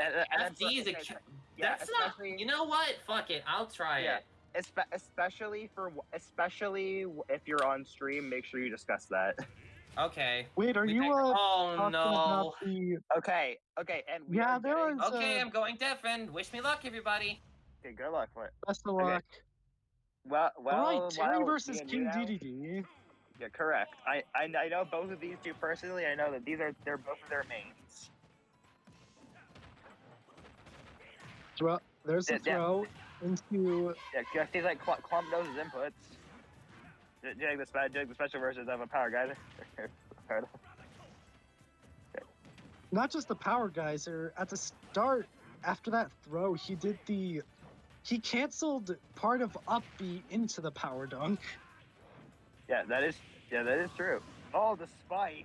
FD is a... That's not... You know what? Fuck it. I'll try it. Especially if you're on stream, make sure you discuss that. Okay. Wait, are you Oh no. Okay, and Okay, I'm going deafened. Wish me luck, everybody. Okay, good luck. Best of luck. Well, all right, Terry versus King DDD. Yeah, correct. I know both of these two personally. I know that they're both of their mains. There's a throw into. Yeah, he's like Klump knows his inputs. Doing the special versions of a power guy. Not just the power geyser. At the start, after that throw, he canceled part of up B into the power dunk. Yeah, that is true. Oh, the spike.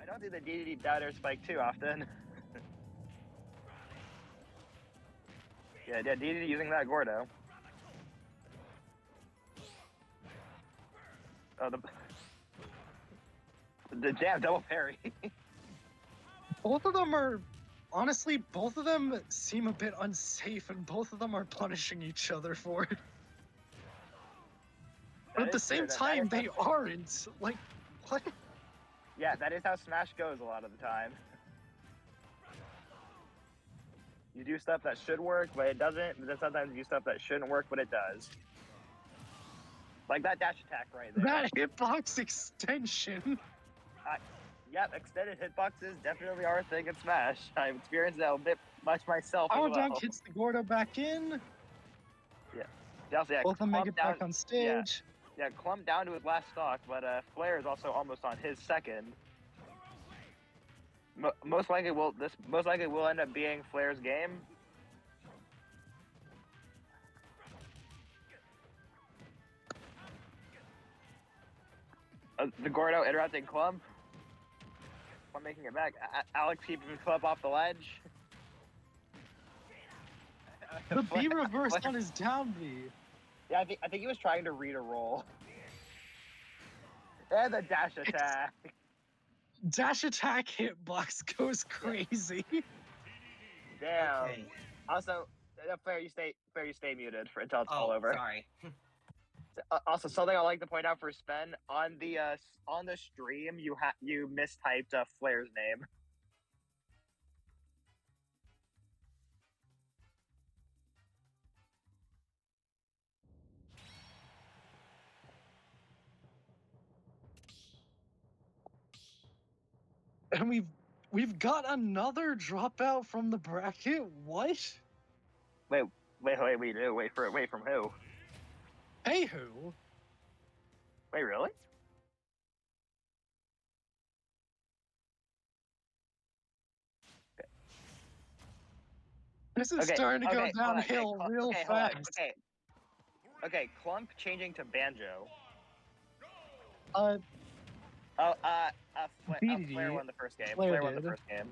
I don't do the DDD down spike too often. yeah, DDD using that Gordo. Oh, the damn double parry. Both of them seem a bit unsafe, and both of them are punishing each other for it. But at the same time, they aren't. Like, what? Yeah, that is how Smash goes a lot of the time. You do stuff that should work, but it doesn't. But then sometimes you do stuff that shouldn't work, but it does. Like that dash attack right there. That hitbox extension. Yep, extended hitboxes definitely are a thing in Smash. I've experienced that a bit much myself. Power dunk hits the Gordo back in. Yeah. Both of them make it back on stage. Yeah, Klump down to his last stock, but Flair is also almost on his second. Most likely will end up being Flair's game. The Gordo interrupting Klump. I'm making it back. Alex keeping Klump off the ledge. The B reverse on his down B. Yeah, I think he was trying to read a roll. And the dash attack. Dash attack hitbox goes crazy. Damn. Okay. Also, Flair, you stay muted until it's all over. Sorry. Also, something I like to point out for Spen on the stream, you mistyped Flair's name. And we've got another dropout from the bracket. What? Wait, we do. Wait from who? Hey, who? Wait, really? This is starting to go downhill real fast. Okay, Klump changing to Banjo. Flair won the first game. Flair won the first game.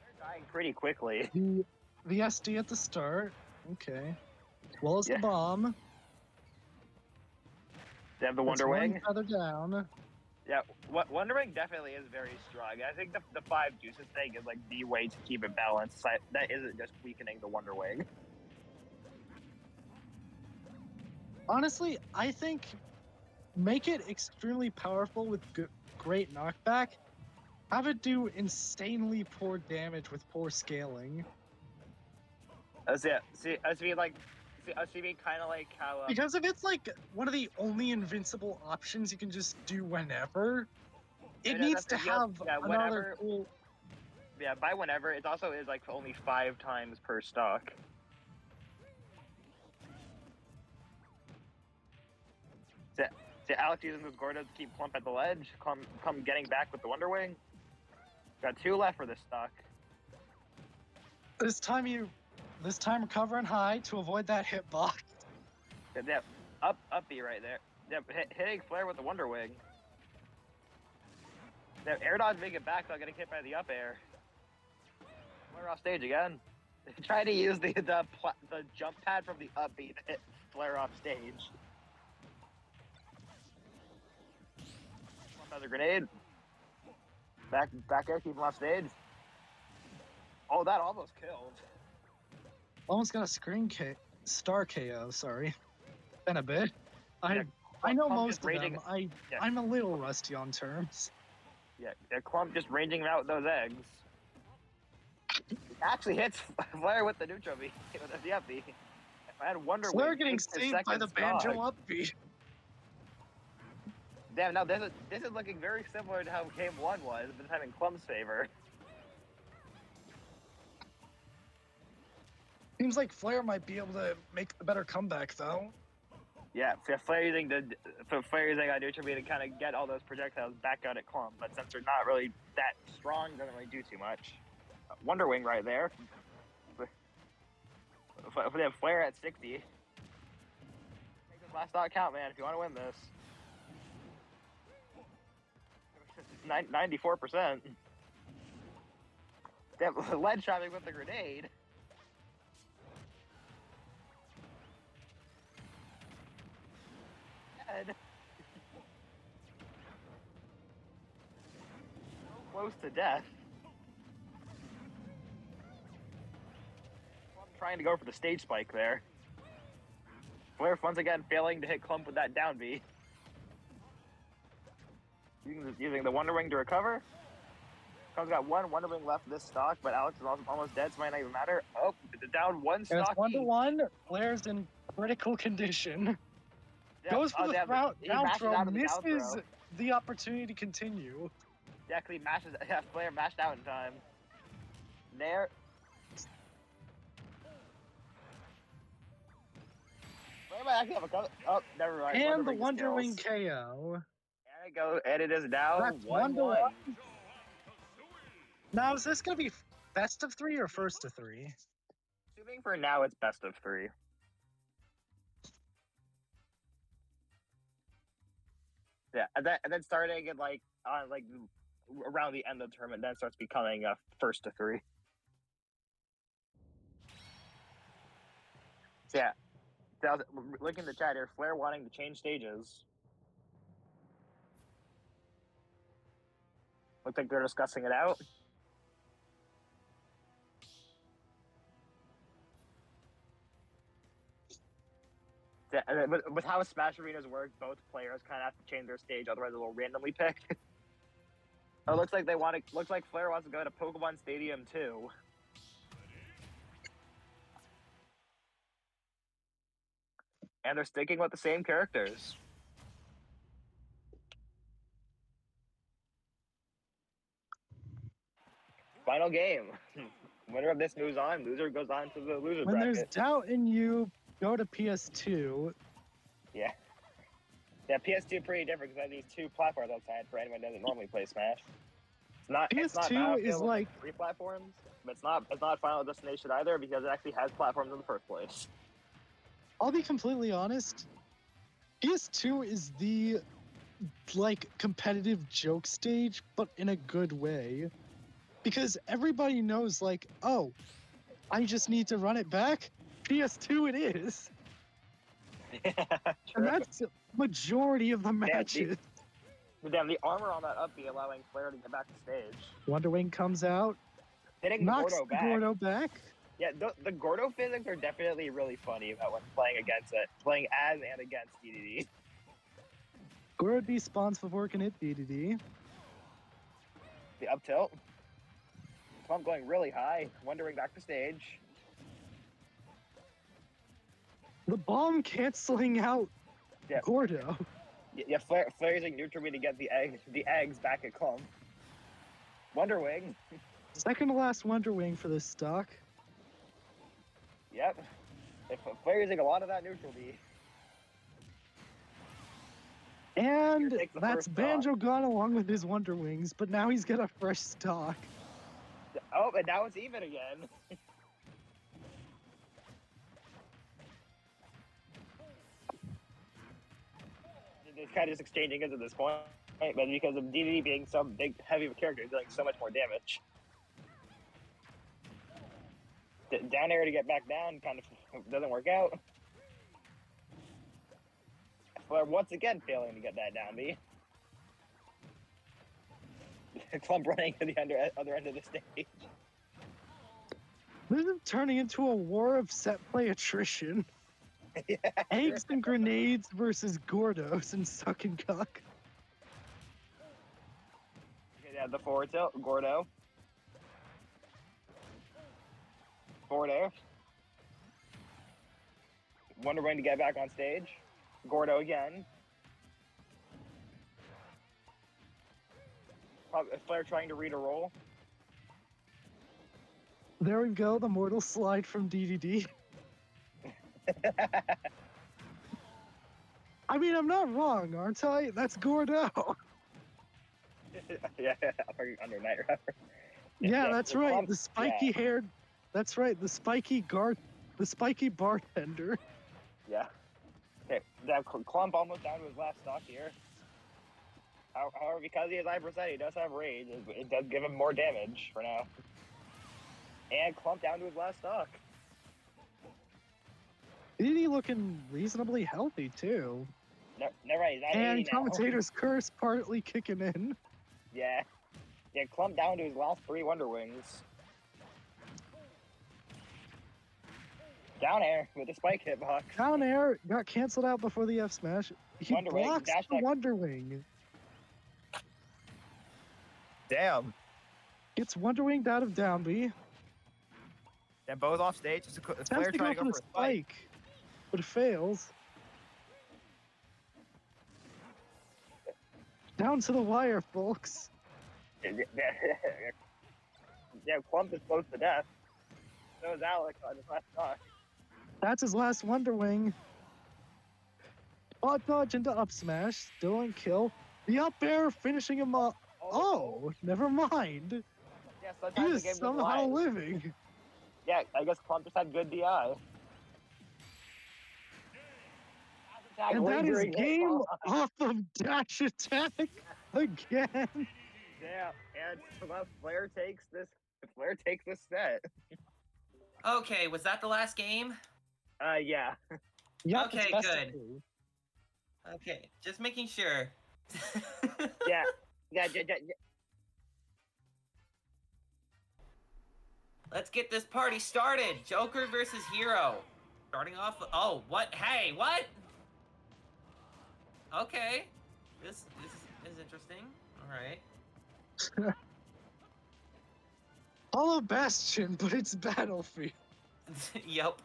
They're dying pretty quickly. The SD at the start. Okay. As well as the bomb. They have the Wonder Wing. Feather down. Yeah, Wonder Wing definitely is very strong. I think the 5 juices thing is like the way to keep it balanced. That isn't just weakening the Wonder Wing. Honestly, I think make it extremely powerful with great knockback. Have it do insanely poor damage with poor scaling. Kind of like how... because if it's like one of the only invincible options you can just do whenever, it needs to have another cool... Yeah, by whenever, it also is like only 5 times per stock. See, Alex using this Gordo to keep Klump at the ledge. Klump getting back with the Wonder Wing. Got 2 left for this stock. This time recovering high to avoid that hitbox. Yeah, up B right there. Yeah, hitting Flair with the Wonder Wing. Yeah, air dodge making it back without getting hit by the up air. Flair off stage again. Try to use the jump pad from the up B to hit Flare off stage. Another grenade. Back air, keep him off stage. Oh, that almost killed. Almost got a star KO, sorry. Been a bit. Yeah, I know Klump most of raging, them. yeah. I'm a little rusty on terms. Yeah, Klump just ranging out those eggs. Actually hits Flare with the neutral B, with the up B. I had Wonder Flare Wing getting takes his saved by second the Banjo stock. up B. Damn, now this is looking very similar to how game 1 was, but this time in Klump's favor. Seems like Flare might be able to make the better comeback, though. Yeah, Flare using a neutral B to kind of get all those projectiles back out at Klump, but since they're not really that strong, doesn't really do too much. Wonder Wing right there. If they have Flare at 60, make this last stock count, man, if you want to win this. 94%. Damn, lead trapping with the grenade. Dead. Close to death. I'm trying to go for the stage spike there. Flare once again failing to hit Klump with that down B. Using the Wonder Wing to recover. Klump's got one Wonder Wing left this stock, but Alex is almost dead, so it might not even matter. Oh, down one And stock. it's 1-1. Flare's in critical condition. Yeah, Goes for the down throw, misses throw. the opportunity to continue. Yeah, because he mashes. Yeah, Flare mashed out in time. There. Flare might actually have a cover. Oh, never mind. And the Wonder Wing KO. There we go, and it is now That's 1-1. Now, is this going to be best of 3 or first of 3? Assuming for now it's best of 3. Yeah, and then starting at around the end of the tournament, then it starts becoming a first to 3. So yeah, so I was looking at the chat here. Flare wanting to change stages. Looks like they're discussing it out. Yeah, and with how Smash Arenas work, both players kind of have to change their stage, otherwise it will randomly pick. Oh, looks like looks like Flare wants to go to Pokemon Stadium 2. And they're sticking with the same characters. Final game. Winner of this moves on. Loser goes on to the loser when bracket. There's doubt in you, go to PS2. Yeah. Yeah, PS2 pretty different because I have these 2 platforms outside for anyone who doesn't normally play Smash. PS2 is like 3 platforms, but it's not Final Destination either because it actually has platforms in the first place. I'll be completely honest. PS2 is the competitive joke stage, but in a good way. Because everybody knows oh, I just need to run it back. PS2 it is. Yeah, and that's the majority of the matches. Damn, the armor on that up B allowing Flare to get back to stage. Wonder Wing comes out. Hitting knocks Gordo back. Gordo back. Yeah, the Gordo physics are definitely really funny about when playing against it. Playing as and against DDD. Gordo despawns before it can hit DDD. The up tilt. Klump going really high. Wondering back to stage. The bomb canceling out Gordo. Yeah, Flare using neutral B to get the eggs back at Klump. Wonder Wing. Second to last Wonder Wing for this stock. Yep. Flare using a lot of that neutral B. And that's Banjo gone along with his Wonder Wings, but now he's got a fresh stock. Oh, and now it's even again. It's kind of just exchanging it at this point, but because of DDD being so big, heavy of a character, he's doing so much more damage. Down air to get back down kind of doesn't work out. Flair once again failing to get that down B. Klump running to the other end of the stage. This is turning into a war of set play attrition. Yeah, Eggs and grenades versus Gordos and Suck and Cuck. Okay, yeah, the forward tilt, Gordo. Forward air. Wonder Wing to get back on stage. Gordo again. Flair trying to read a roll. There we go, the mortal slide from DDD. I mean, I'm not wrong, aren't I? That's Gordo. Yeah, under Night Rider. Yeah, that's right. Klump, The spiky haired. That's right. The spiky bartender. Yeah. Okay, that Klump almost down to his last stock here. However, because he has Iverset, he does have rage. It does give him more damage for now. And Klump down to his last stock. DDD looking reasonably healthy too. No, never mind. He's not And 80 now. commentator's curse partly kicking in. Yeah. Yeah, Klump down to his last 3 Wonder Wings. Down air with the spike hitbox. Down air got canceled out before the F smash. He Wonder Wing, blocks dash the back. Wonder Wing. Damn. Gets Wonder Winged out of down B. They're both off stage. It's a Flair Attempts to trying go to go for for the a spike. spike, but it fails. Down to the wire, folks. Yeah, Klump is close to death. So is Alex on his last stock. That's his last Wonder Wing. Spot dodge into up smash, still on kill. The up air finishing him up. Oh, never mind. Yeah, He sometimes the is game just somehow lies. living. Yeah, I guess Klump just had good DI. And that is Lingering game hitbox. off of dash attack again. Yeah, and Flair takes this. Flair takes this set. Okay, was that the last game? Yeah. Yep, Okay, it's best of good. 2. Okay, just making sure. Yeah. Yeah. Let's get this party started. Joker versus Hero. Starting off. Oh, what? Hey, what? Okay, this is interesting. All right. Hollow Bastion, but it's Battlefield. Yep.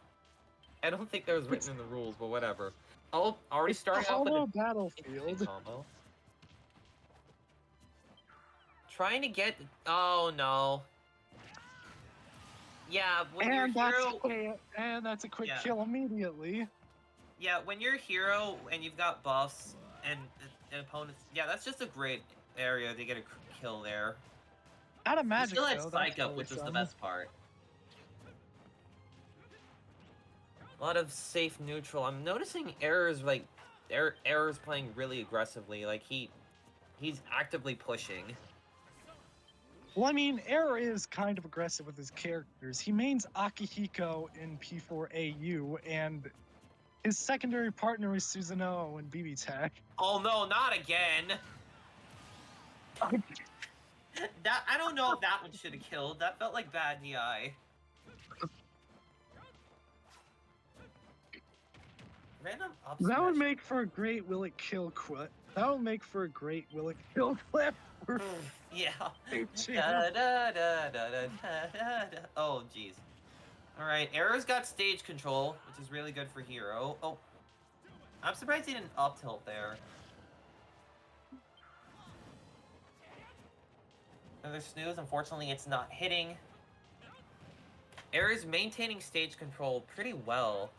I don't think that was written in the rules, but whatever. Oh, already starting off with Hollow a Battlefield. combo. Trying to get. Oh no. Yeah, when And you're that's, hero. a quick Yeah. kill immediately. Yeah, when you're hero and you've got buffs and opponents. Yeah, that's just a great area to get a kill there. Out of You magic, still had though, spike that's up, really which was the fun. best part. A lot of safe neutral. I'm noticing Error's like Error's playing really aggressively. Like he's actively pushing. Well, I mean, Error is kind of aggressive with his characters. He mains Akihiko in P4AU, and his secondary partner is Susanoo in BB Tech. Oh no, not again! That I don't know if that one should have killed. That felt like bad DI. Random up That would smash. make for a great will it kill clip. That would make for a great will it kill clip. Yeah. Two. Da, da, da, da, da, da, da. Oh, jeez. Alright, Error's got stage control, which is really good for Hero. Oh. I'm surprised he didn't up tilt there. Another snooze, unfortunately it's not hitting. Error's maintaining stage control pretty well.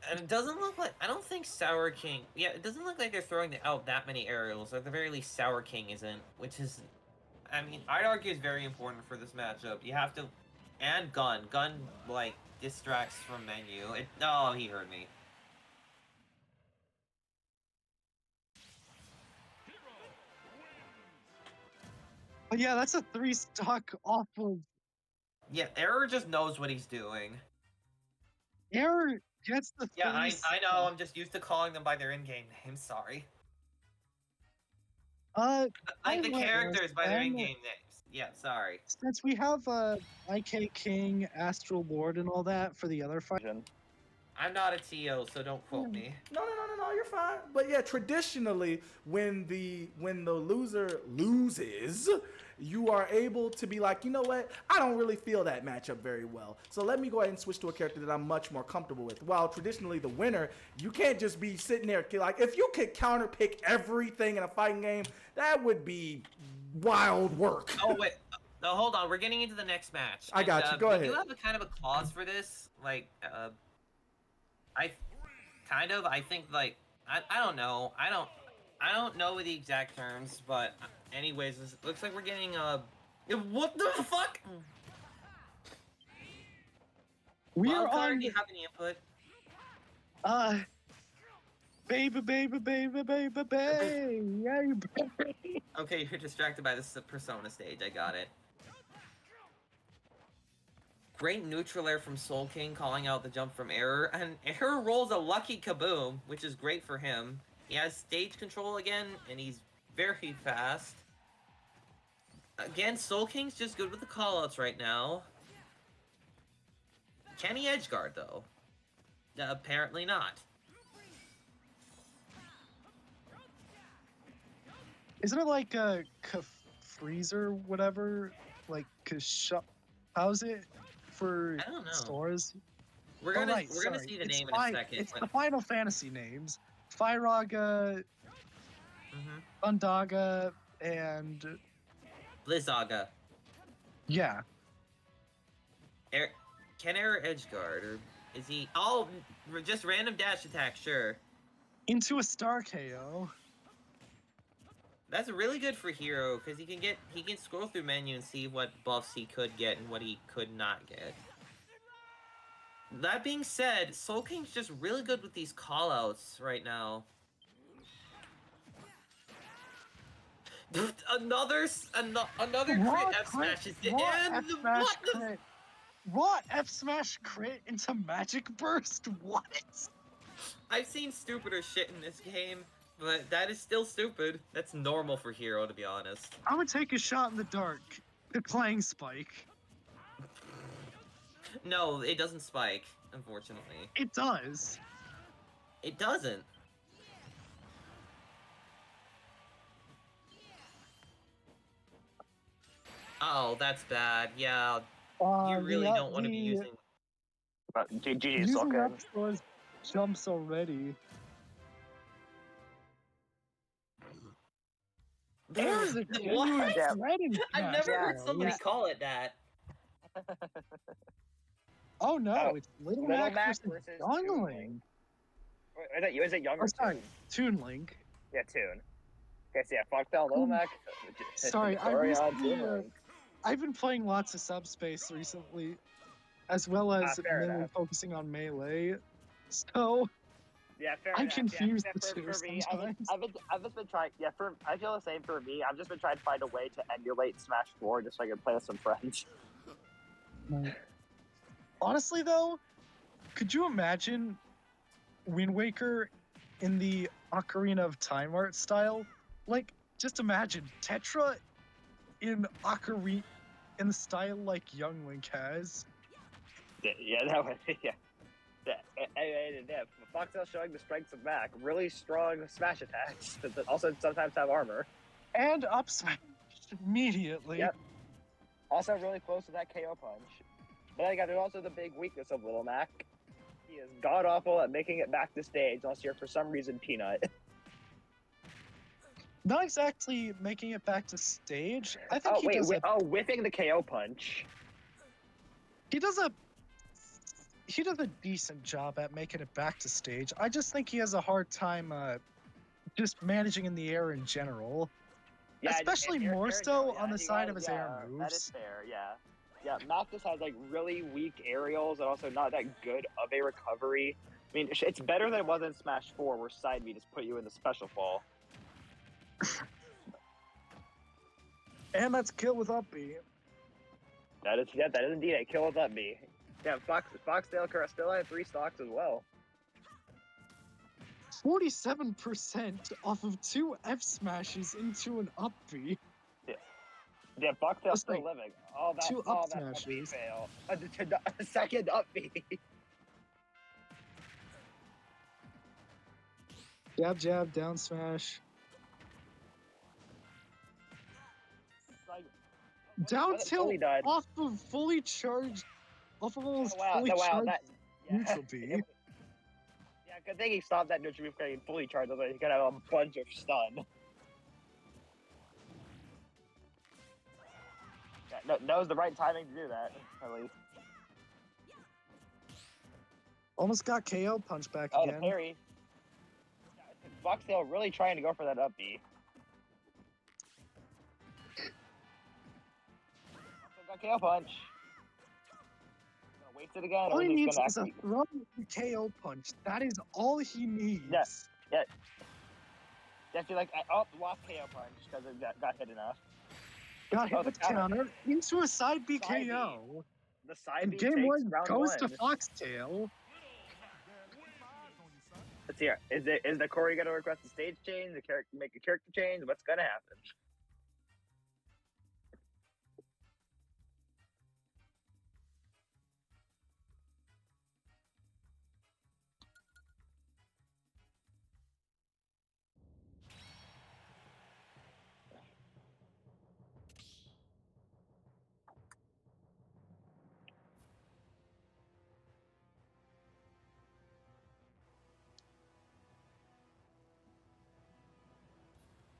And it doesn't look like, I don't think SoulKing, yeah, it doesn't look like they're throwing out that many aerials, or at the very least SoulKing isn't, which is, I mean, I'd argue is very important for this matchup. You have to, and Gun, like, distracts from menu. Oh, he heard me. But yeah, that's a 3 stock off of Yeah, Error just knows what he's doing. Error gets the Yeah, I face. know. I'm just used to calling them by their in-game names. Sorry. I Like the let characters by their Error in-game names. Yeah, sorry. Since we have IK King, Astral Lord, and all that for the other fight. I'm not a TO, so don't quote me. No, you're fine. But yeah, traditionally, when the loser loses, you are able to be like, you know what? I don't really feel that matchup very well. So let me go ahead and switch to a character that I'm much more comfortable with. While traditionally the winner, you can't just be sitting there like, if you could counter pick everything in a fighting game, that would be wild work. Oh wait. No, hold on. We're getting into the next match. I got you. Go ahead. We do have a kind of a clause for this. Like, I think like I don't know. I don't know the exact terms, but anyways, it looks like we're getting what the fuck? We are Wildcard, on do you have any input? baby. Yeah, baby. Okay, you're distracted by this Persona stage. I got it. Great neutral air from SoulKing, calling out the jump from Error, and Error rolls a lucky kaboom, which is great for him. He has stage control again, and he's very fast. Again, SoulKing's just good with the callouts right now. Can he edgeguard, though? Apparently not. Isn't it like a freezer, whatever? Like, how's it for I don't know. stores? We're gonna see the name in a second. It's the Final Fantasy names: Fyraga, Undaga, and Blizzaga. yeah. Can Error edgeguard, or is he? Oh, just random dash attack, sure. Into a star KO. That's really good for Hero, because he can scroll through menu and see what buffs he could get and what he could not get. That being said, SoulKing's just really good with these callouts right now. Another crit F smash is it, and what the? What F smash crit into Magic Burst? What? I've seen stupider shit in this game, but that is still stupid. That's normal for Hero, to be honest. I'm gonna take a shot in the dark. The Clang Spike. No, it doesn't spike, unfortunately. It does. It doesn't. Oh, that's bad. Yeah, you really don't want to be using... GG, Using SoulKing. Upstore's jumps already. There's a genuine Yeah. threat in I've Smash never heard Bros. somebody call it that. Oh no, Oh, it's Little Little Mac Mac versus versus Youngling. Is it Young Oh, or sorry, Toon? Toon Link. Yeah, Toon. Okay, so yeah, Foxtail, Little Mac. Sorry, Nekori, I've been playing lots of Subspace recently, as well as fair mainly enough. focusing on Melee. So Yeah, fair I enough. confuse yeah, the two for me, sometimes. I've just been trying. Yeah, I feel the same for me. I've just been trying to find a way to emulate Smash 4 just so I can play with some friends. Honestly, though, could you imagine Wind Waker in the Ocarina of Time art style? Like, just imagine Tetra in Ocarina in the style like Young Link has. Yeah, that would. Yeah. Yeah, Foxtail showing the strengths of Mac. Really strong smash attacks that also sometimes have armor. And up smash immediately. Yep. Also really close to that KO punch. But I got there's also the big weakness of Little Mac. He is god awful at making it back to stage unless you're for some reason Peanut. Not exactly making it back to stage. I think whiffing the KO punch. he does a decent job at making it back to stage. I just think he has a hard time just managing in the air in general. Yeah, Especially air more general, so yeah, on the he side got- of his yeah, air moves. That is fair, yeah. Yeah, Mac just has like really weak aerials and also not that good of a recovery. I mean, it's better than it was in Smash 4 where Side B just put you in the special fall. And that's kill with up B. That is indeed a kill with up B. Yeah, Foxtail still had 3 stocks as well. 47% off of 2 F smashes into an up B. Yeah, Foxtail That's still like living. All that 2 up up B smashes. fail. A second up B. Jab, jab, down smash. Like, Down when it tilt fully died. off of fully charged, off of almost Oh, wow, fully charged that. neutral B. Yeah, good thing he stopped that neutral beam getting fully charged. Otherwise, he could have a bunch of stun. Yeah, that was the right timing to do that, at least. Almost got KO, punch back Oh, the again. parry. Foxtail really trying to go for that up B. Got KO punch. Waste it again. All Or he is needs gonna is a throw KO punch. That is all he needs. Yeah. Yeah, feel like lost KO punch because it got hit enough. Got hit the with counter. counter into a side B Side B. KO. The side And B game takes 1 round goes 1. to Foxtail. Let's hear. Is Nekori gonna request a stage change? Make a character change? What's gonna happen?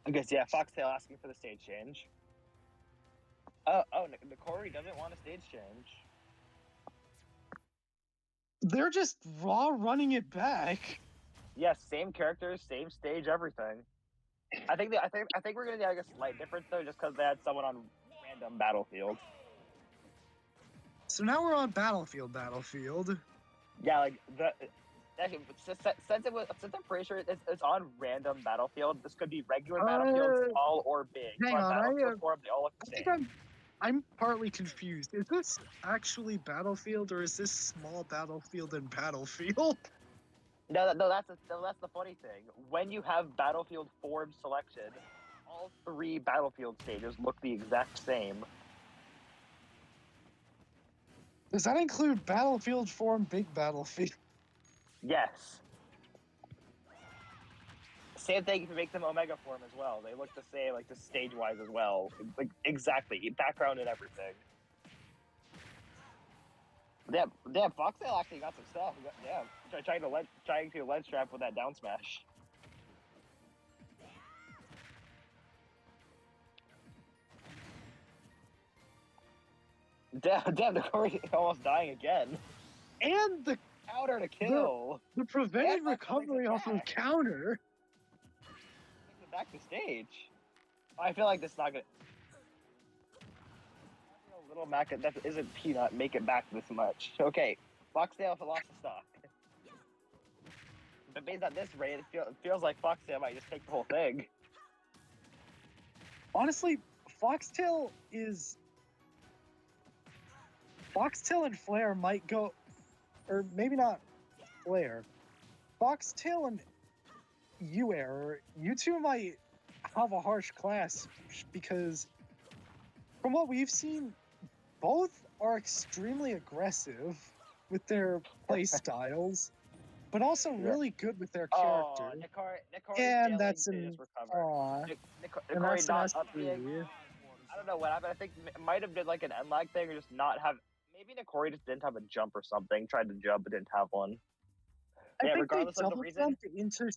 I guess yeah. Foxtail asking for the stage change. Nekori doesn't want a stage change. They're just raw running it back. Yes, same characters, same stage, everything. I think we're gonna get a slight difference though, just because they had someone on random battlefield. So now we're on Battlefield. Yeah, like actually, since I'm pretty sure it's on random battlefield. This could be regular battlefield, small or big. Hang So on, battlefield form, they all look the I same. think I'm partly confused. Is this actually Battlefield or is this small Battlefield and Battlefield? No, that's the funny thing. When you have battlefield form selection, all 3 battlefield stages look the exact same. Does that include Battlefield form, big Battlefield? Yes. Same thing if you make them Omega form as well. They look the same, like just stage wise as well. Like exactly, background and everything. Damn, Foxtail actually got some stuff. Damn, trying to ledge trap with that down smash. Damn, Nekori almost dying again. And the Counter to kill. prevented Yeah, recovery off of back. counter. Back to stage. I feel like this is not gonna. A little Mac that isn't Peanut make it back this much. Okay, Foxtail lost the stock. But based on this rate, it feels like Foxtail might just take the whole thing. Honestly, Foxtail and Flare might go, or maybe not Flare. Foxtail and you two might have a harsh clash because from what we've seen, both are extremely aggressive with their play styles, but also really good with their character. Nekori And that's an aw. And Nekori that's not an up being. SSBU. I don't know what happened. I think it might have been like an end lag thing, or just not have. Maybe Nekori just didn't have a jump or something. Tried to jump but didn't have one. I Yeah, think regardless they of the double reason. jumped into.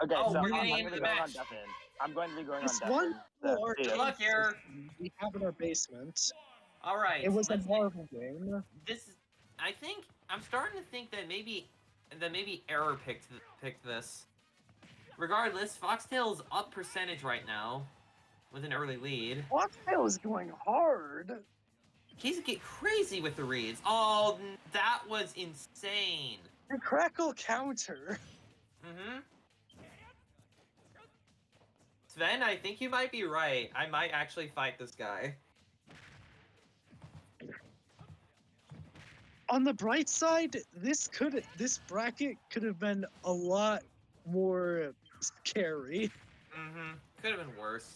Okay, Oh, so we're I'm getting going into to the be going on match. Deafin. I'm going to be going This on one Deafin. floor Good luck here. we have in our basement. All right. It was a let's see. Marvel game. I think I'm starting to think that maybe Error picked this. Regardless, Foxtail's up percentage right now with an early lead. Foxtail is going hard. He's getting crazy with the reads. Oh, that was insane. The crackle counter. Mm-hmm. Sven, I think you might be right. I might actually fight this guy. On the bright side, this bracket could have been a lot more scary. Mm-hmm. Could have been worse.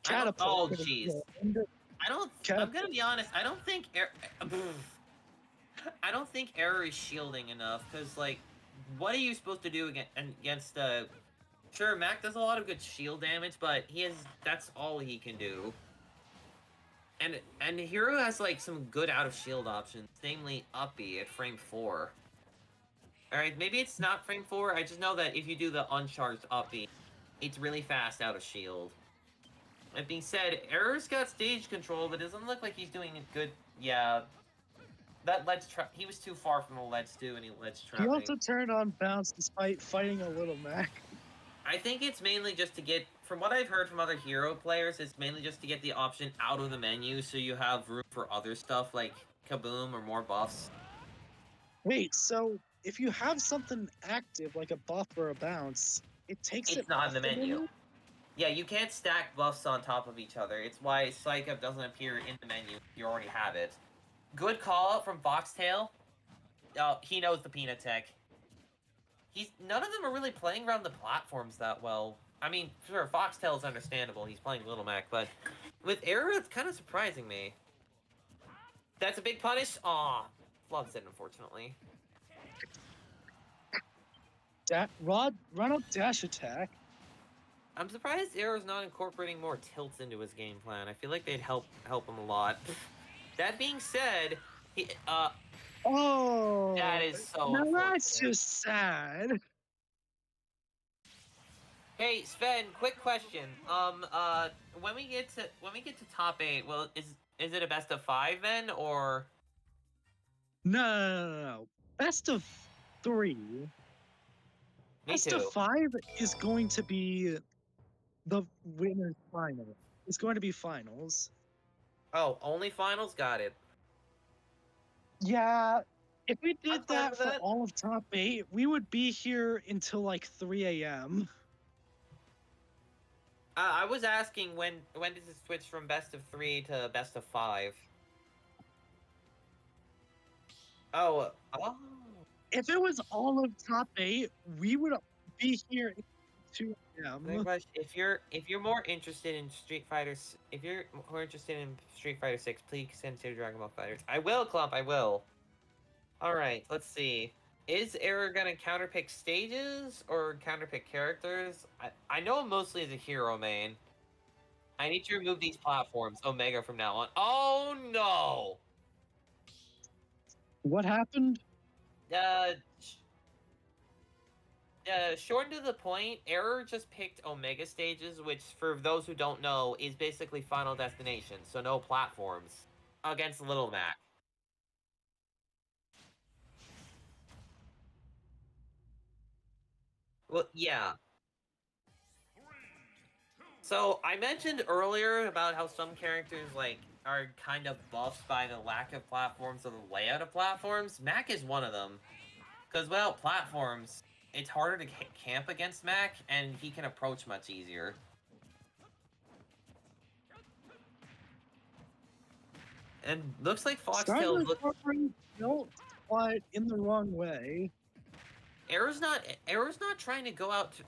Catapult. Oh, could have jeez. been- I'm gonna be honest. I don't think I don't think Error is shielding enough, because, like, what are you supposed to do against Sure, Mac does a lot of good shield damage, but that's all he can do. And Hero has, like, some good out-of-shield options, namely Uppy at frame 4. Alright, maybe it's not frame 4, I just know that if you do the uncharged Uppy, it's really fast out of shield. That being said, Error's got stage control, but it doesn't look like he's doing it good. Yeah. That ledge trap, he was too far from the ledge to do any ledge He trapping. also turned on bounce despite fighting a little Mac. I think it's mainly just to get, from what I've heard from other Hero players, it's mainly just to get the option out of the menu so you have room for other stuff like Kaboom or more buffs. Wait, so if you have something active like a buff or a bounce, it takes It's it not off in the menu. Yeah, you can't stack buffs on top of each other. It's why Psych Up doesn't appear in the menu if you already have it. Good call out from Foxtail. He knows the peanut tech. None of them are really playing around the platforms that well. I mean, sure, Foxtail is understandable. He's playing Little Mac, but with Error, it's kind of surprising me. That's a big punish. Aw, loves it, unfortunately. Run up dash attack. I'm surprised Error's not incorporating more tilts into his game plan. I feel like they'd help him a lot. That being said, Oh, that is so now unfortunate. that's just sad. Hey Sven, quick question. When we get to top 8, well, is it a best of 5 then, or? No. Best of 3. Me Best too. of 5 is going to be the winner's final. It's going to be finals. Oh, only finals? Got it. Yeah. If we did I'm fine that with for that. all of top 8, we would be here until like 3 a.m. I was asking when does it switch from best of 3 to best of 5? Oh. If it was all of top 8, we would be here until 2 a.m. If you're more interested in Street Fighter, if you're more interested in Street Fighter 6, please consider Dragon Ball FighterZ. I will, Klump. I will. All right. Let's see. Is Error gonna counterpick stages or counterpick characters? I know him mostly as a hero main. I need to remove these platforms, Omega, from now on. Oh no! What happened? Short and to the point, Error just picked Omega stages, which, for those who don't know, is basically Final Destination, so no platforms, against Little Mac. Well, yeah. So, I mentioned earlier about how some characters, like, are kind of buffed by the lack of platforms or the layout of platforms. Mac is one of them. Because without platforms, it's harder to camp against Mac, and he can approach much easier. And looks like Foxtail No, but in the wrong way. Arrow's not trying to go out to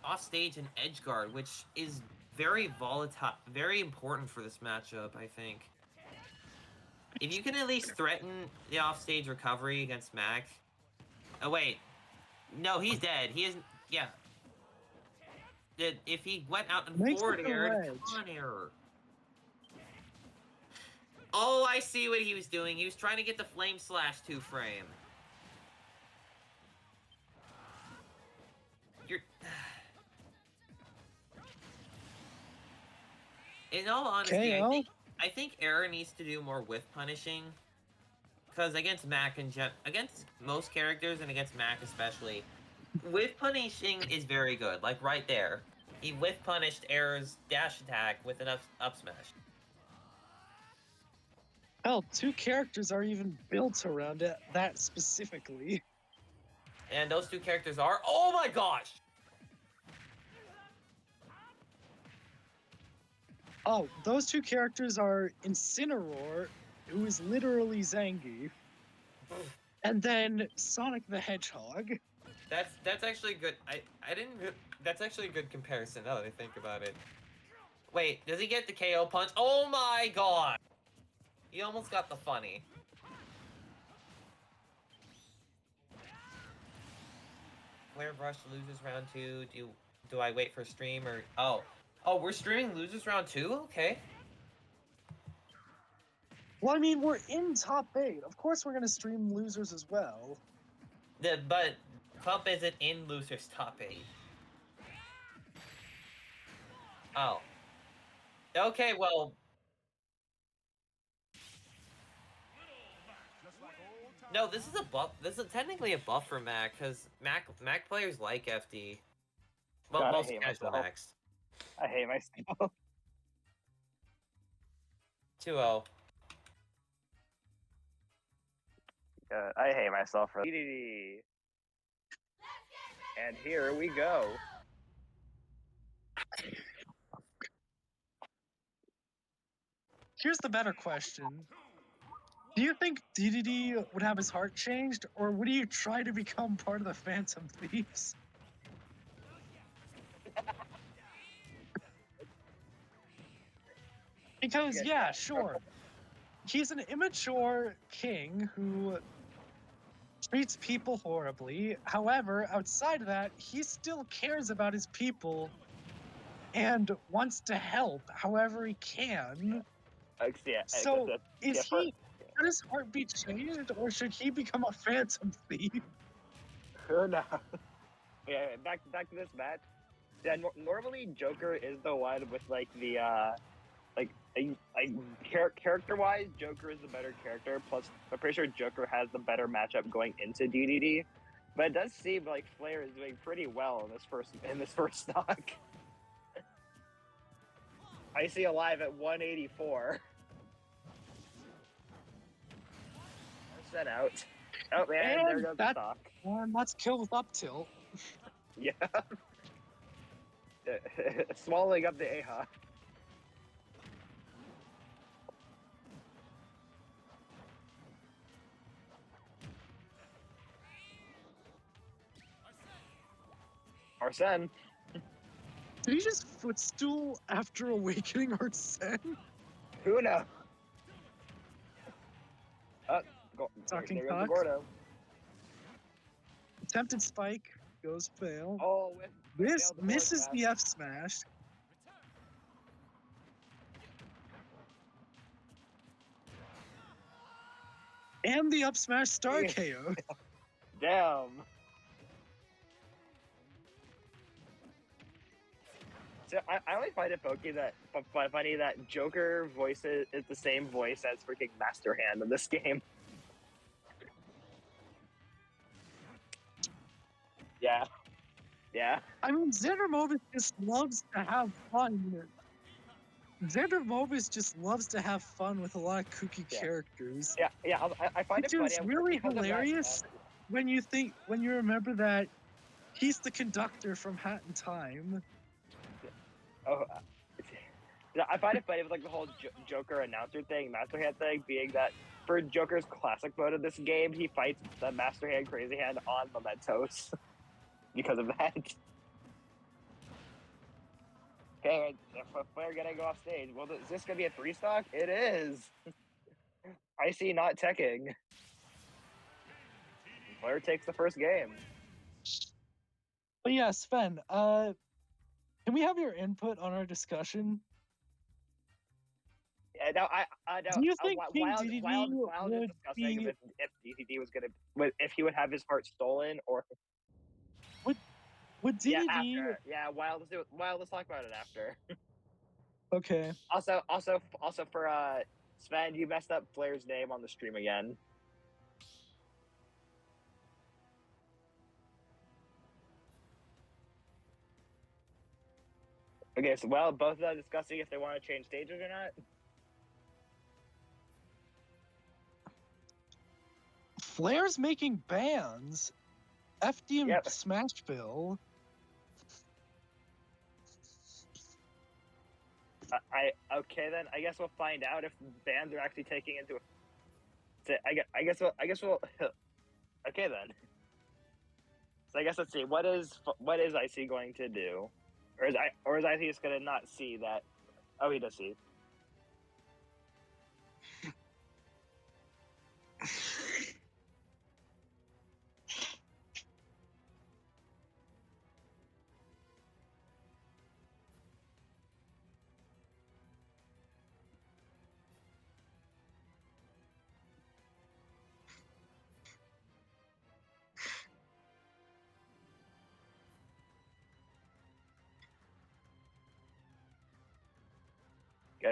off stage and edge guard, which is very volatile, very important for this matchup, I think. If you can at least threaten the offstage recovery against Mac. Oh wait, no, he's dead. He isn't. Yeah. If he went out and forward air, come on, Error. Oh, I see what he was doing. He was trying to get the flame slash 2-frame. In all honesty, I think Error needs to do more whiff punishing. Because against Mac and against most characters and against Mac especially, whiff punishing is very good. Like right there, he whiff punished Error's dash attack with an up smash. Hell, 2 characters are even built around it that specifically. And those 2 characters are, oh my gosh! Oh, those 2 characters are Incineroar, who is literally Zangief. and then Sonic the Hedgehog. That's actually good. I didn't. That's actually a good comparison now that I think about it. Wait, does he get the KO punch? Oh my god! He almost got the funny. Flare Brush loses round 2. Do I wait for stream or oh we're streaming loses round 2? Okay. Well, I mean, we're in top 8. Of course, we're gonna stream losers as well. But Klump isn't in losers top 8. Oh. Okay, well. No, this is a buff. This is technically a buff for Mac, because Mac players like FD. Well, God, I most hate casual myself. Macs. I hate myself. 2-0. I hate myself for DDD. And here we go. Here's the better question. Do you think DDD would have his heart changed, or would he try to become part of the Phantom Thieves? Because, yeah, sure. He's an immature king who treats people horribly. However, outside of that, he still cares about his people and wants to help however he can. Yeah, So, is different. he... Should his heart be changed, or should he become a Phantom Thief? Who knows? Yeah, back to this match. Yeah, normally Joker is the one with like the character-wise, Joker is the better character. Plus, I'm pretty sure Joker has the better matchup going into DDD. But it does seem like Flair is doing pretty well in this first stock. I see alive at 184. Set out. Oh man, And there goes the stock. And let's kill with up tilt. Yeah. Swallowing up the AHA. Arsene. Did he just footstool after awakening Arsene? Who knows? Talking there goes the cock. Gordo. Attempted spike goes fail. Oh, This misses the F smash. And the up smash star KO. Damn. So I only find it funny that Joker voice is the same voice as freaking Master Hand in this game. Yeah. Yeah. I mean, Xander Mobius just loves to have fun. Xander Mobius just loves to have fun with a lot of kooky characters. Yeah. I find Which it funny. is really hilarious when you remember that he's the conductor from Hat in Time. Oh, I find it funny with like the whole Joker announcer thing, Master Hand thing, being that for Joker's classic mode of this game, he fights the Master Hand Crazy Hand on Mementos because of that. Okay, Flair gonna go off stage. Well, is this gonna be a 3-stock? It is. I see not teching. Flair takes the first game. But yeah, Sven, can we have your input on our discussion? Yeah, no, I don't. Do you think King Wild DDD is discussing if DDD was if he would have his heart stolen or would DDD? Yeah, after. Yeah, Wild. Let's do it. Wild. Let's talk about it after. Okay. Also for Sven, you messed up Flair's name on the stream again. Okay, so both of them discussing if they want to change stages or not. Flair's making bans. FD and Smashville. Okay then. I guess we'll find out if bans are actually taking into. So I guess we'll. Okay then. So I guess let's see. What is Icy going to do, or is Icy just gonna not see that? Oh, he does see.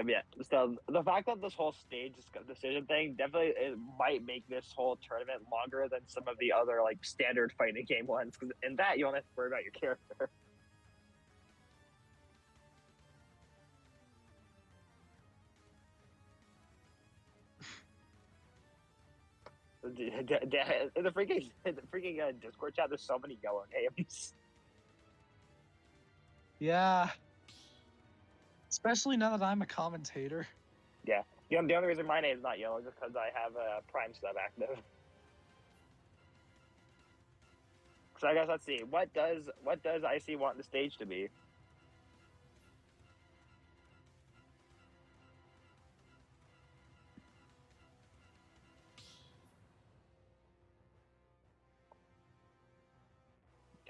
Yeah. So the fact that this whole stage decision thing definitely it might make this whole tournament longer than some of the other like standard fighting game ones. Because in that you only have to worry about your character. In the freaking Discord chat, there's so many yellow names. Yeah. Especially now that I'm a commentator. Yeah. The only reason my name's not yellow is just because I have a Prime sub active. So I guess let's see. What does IC want the stage to be?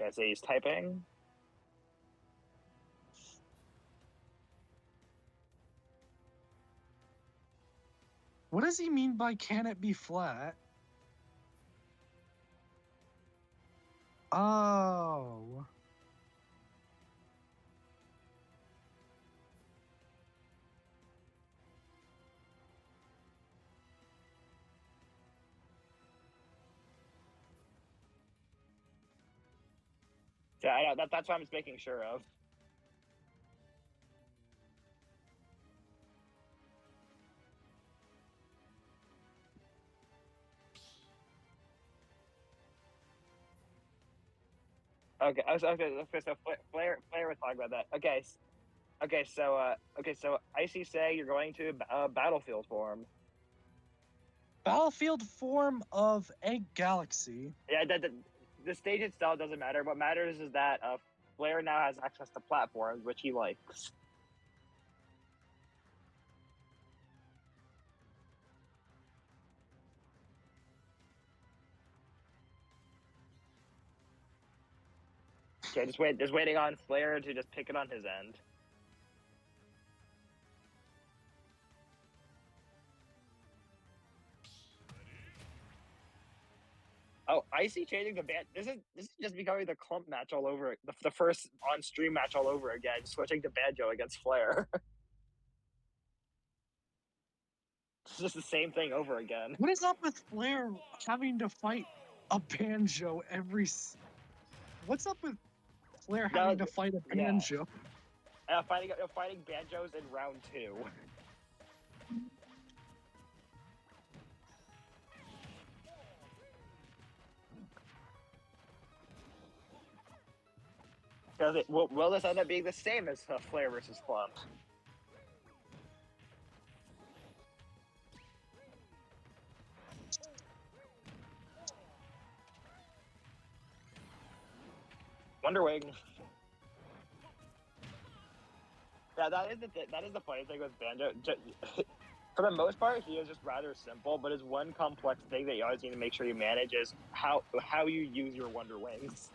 Okay, so he's typing. What does he mean by can it be flat? Oh. Yeah, I know, that's what I'm just making sure of. Okay, so Flair was talking about that. Okay, so Icy say you're going to Battlefield form. Battlefield form of Egg Galaxy. Yeah, the stage itself doesn't matter. What matters is that Flair now has access to platforms, which he likes. Okay, just waiting on Flair to just pick it on his end. Oh, Icy changing the band. This is just becoming the Klump match all over. The first on stream match all over again, switching to Banjo against Flair. It's just the same thing over again. What is up with Flair having to fight a banjo every? What's up with Flair having to fight a banjo? Fighting banjos in round 2. Because will this end up being the same as Flair versus Klump? Wonderwing. Yeah, that is the funny thing with Banjo. For the most part, he is just rather simple, but his one complex thing that you always need to make sure you manage is how you use your Wonder Wings.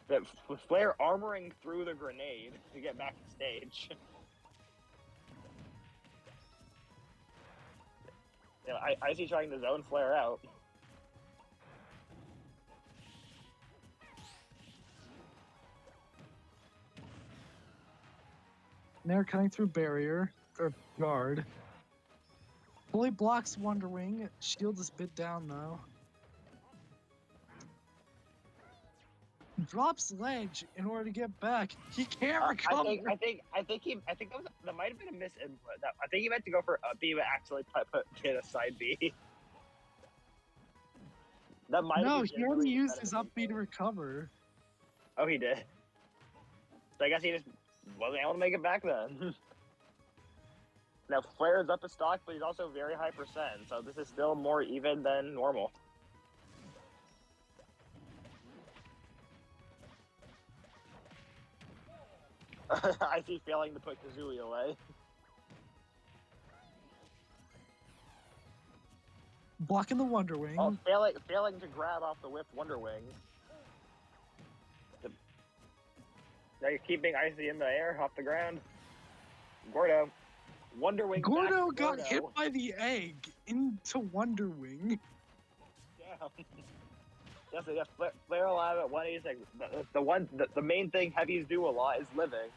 That Flair armoring through the grenade to get back to stage. You know, I see trying to zone Flair out. They're cutting through barrier or guard. Fully blocks Wonder Wing. Shield is bit down though. Drops ledge in order to get back. He can't recover. I think that might have been a misinput. I think he meant to go for up B, but actually hit a side B. That might. No, he already used his up B to recover. Oh, he did. So I guess he just wasn't able to make it back then. Now Flair's up a stock, but he's also very high percent, so this is still more even than normal. I see failing to put Kazooie away. Blocking the Wonder Wing. Oh, failing to grab off the whipped Wonder Wing. Now you're keeping Icy in the air, off the ground. Gordo. Wonder Wing Gordo back to got Gordo. hit by the egg into Wonder Wing. Yeah. Yes, Flair alive at 186. The main thing heavies do a lot is living.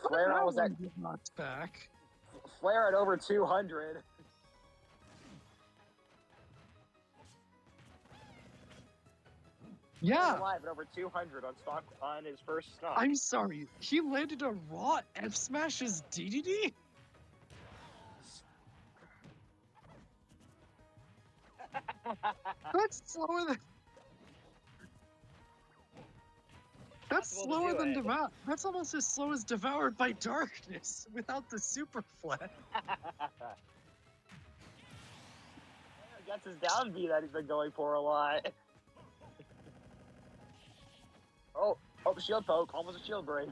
Flair almost at knocked back. Flair at over 200. Yeah. Alive at over 200 on stock on his first stock. I'm sorry. He landed a raw F smash as DDD? That's slower than. That's Possible to slower do than it. Devour. That's almost as slow as Devoured by Darkness without the super flat. Gets his down B that he's been going for a lot. Oh, shield poke, almost a shield break.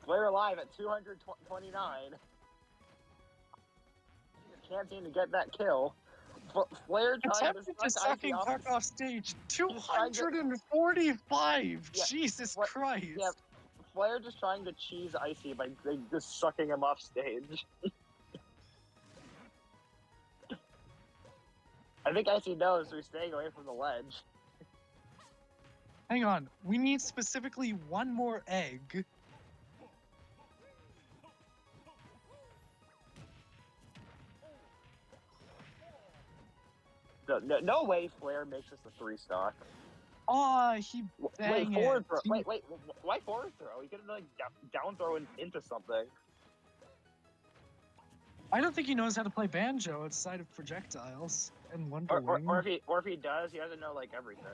Flair alive at 229. Just can't seem to get that kill. Flair trying Attempted to to sucking off puck off stage. trying to- 245. Yeah, Jesus what- Christ. Yeah, Flair just trying to cheese Icy by just sucking him off stage. I think Icy knows, so he's staying away from the ledge. Hang on. We need specifically one more egg. No way Flair makes us a 3-stock. Aw, he Wait, dang forward it. throw. He- Wait, why forward throw? He could have like down throw into something. I don't think he knows how to play banjo outside of projectiles and Wonder Wing. Or if he does, he doesn't know like everything.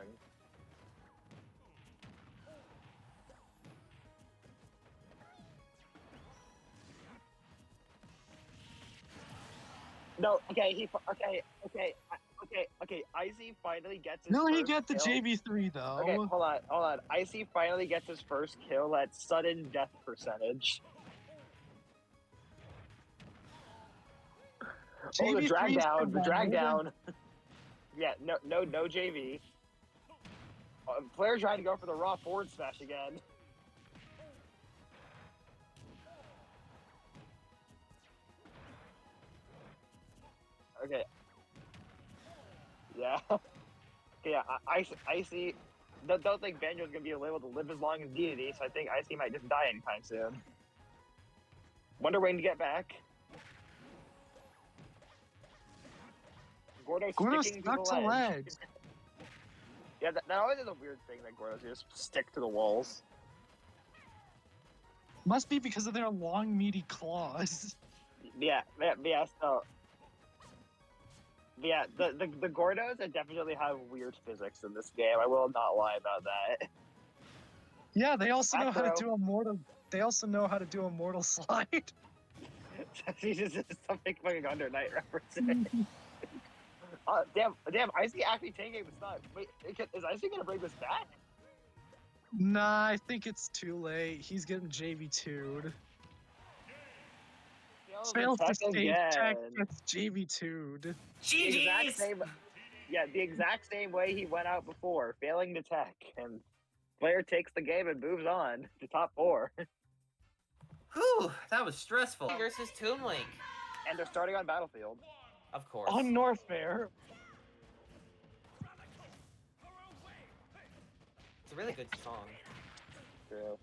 No, okay, Icy finally gets his No, he first get the kill. JV3 though. Okay, hold on. Icy finally gets his first kill at sudden death percentage. Oh, the drag JV3 's down, the drag survival. down. Yeah, no JV. Flair trying to go for the raw forward smash again. Okay. Yeah. Yeah, Icy. Don't think Banjo's gonna be able to live as long as Deity, so I think Icy might just die anytime soon. Wonder Wing to get back. Gordo's sticking stuck to to the ledge. ledge. Yeah, that always is a weird thing that Gordo's just stick to the walls. Must be because of their long, meaty claws. Yeah, so... Yeah, the Gordos definitely have weird physics in this game. I will not lie about that. Yeah, they also know how to Back do a mortal. They also know how to do a mortal slide. He's just something fucking Under Night referencing. Damn, Icy actually taking the stock. Wait, is Icy gonna bring this back? Nah, I think it's too late. He's getting JV2'd. Fails to stage check, gets JV2'd. The exact GG's! same, the exact same way he went out before, failing to tech, and Flair takes the game and moves on to top 4. Whew, that was stressful. Versus Toon Link. And they're starting on Battlefield. Of course. On Norfair. It's a really good song. True.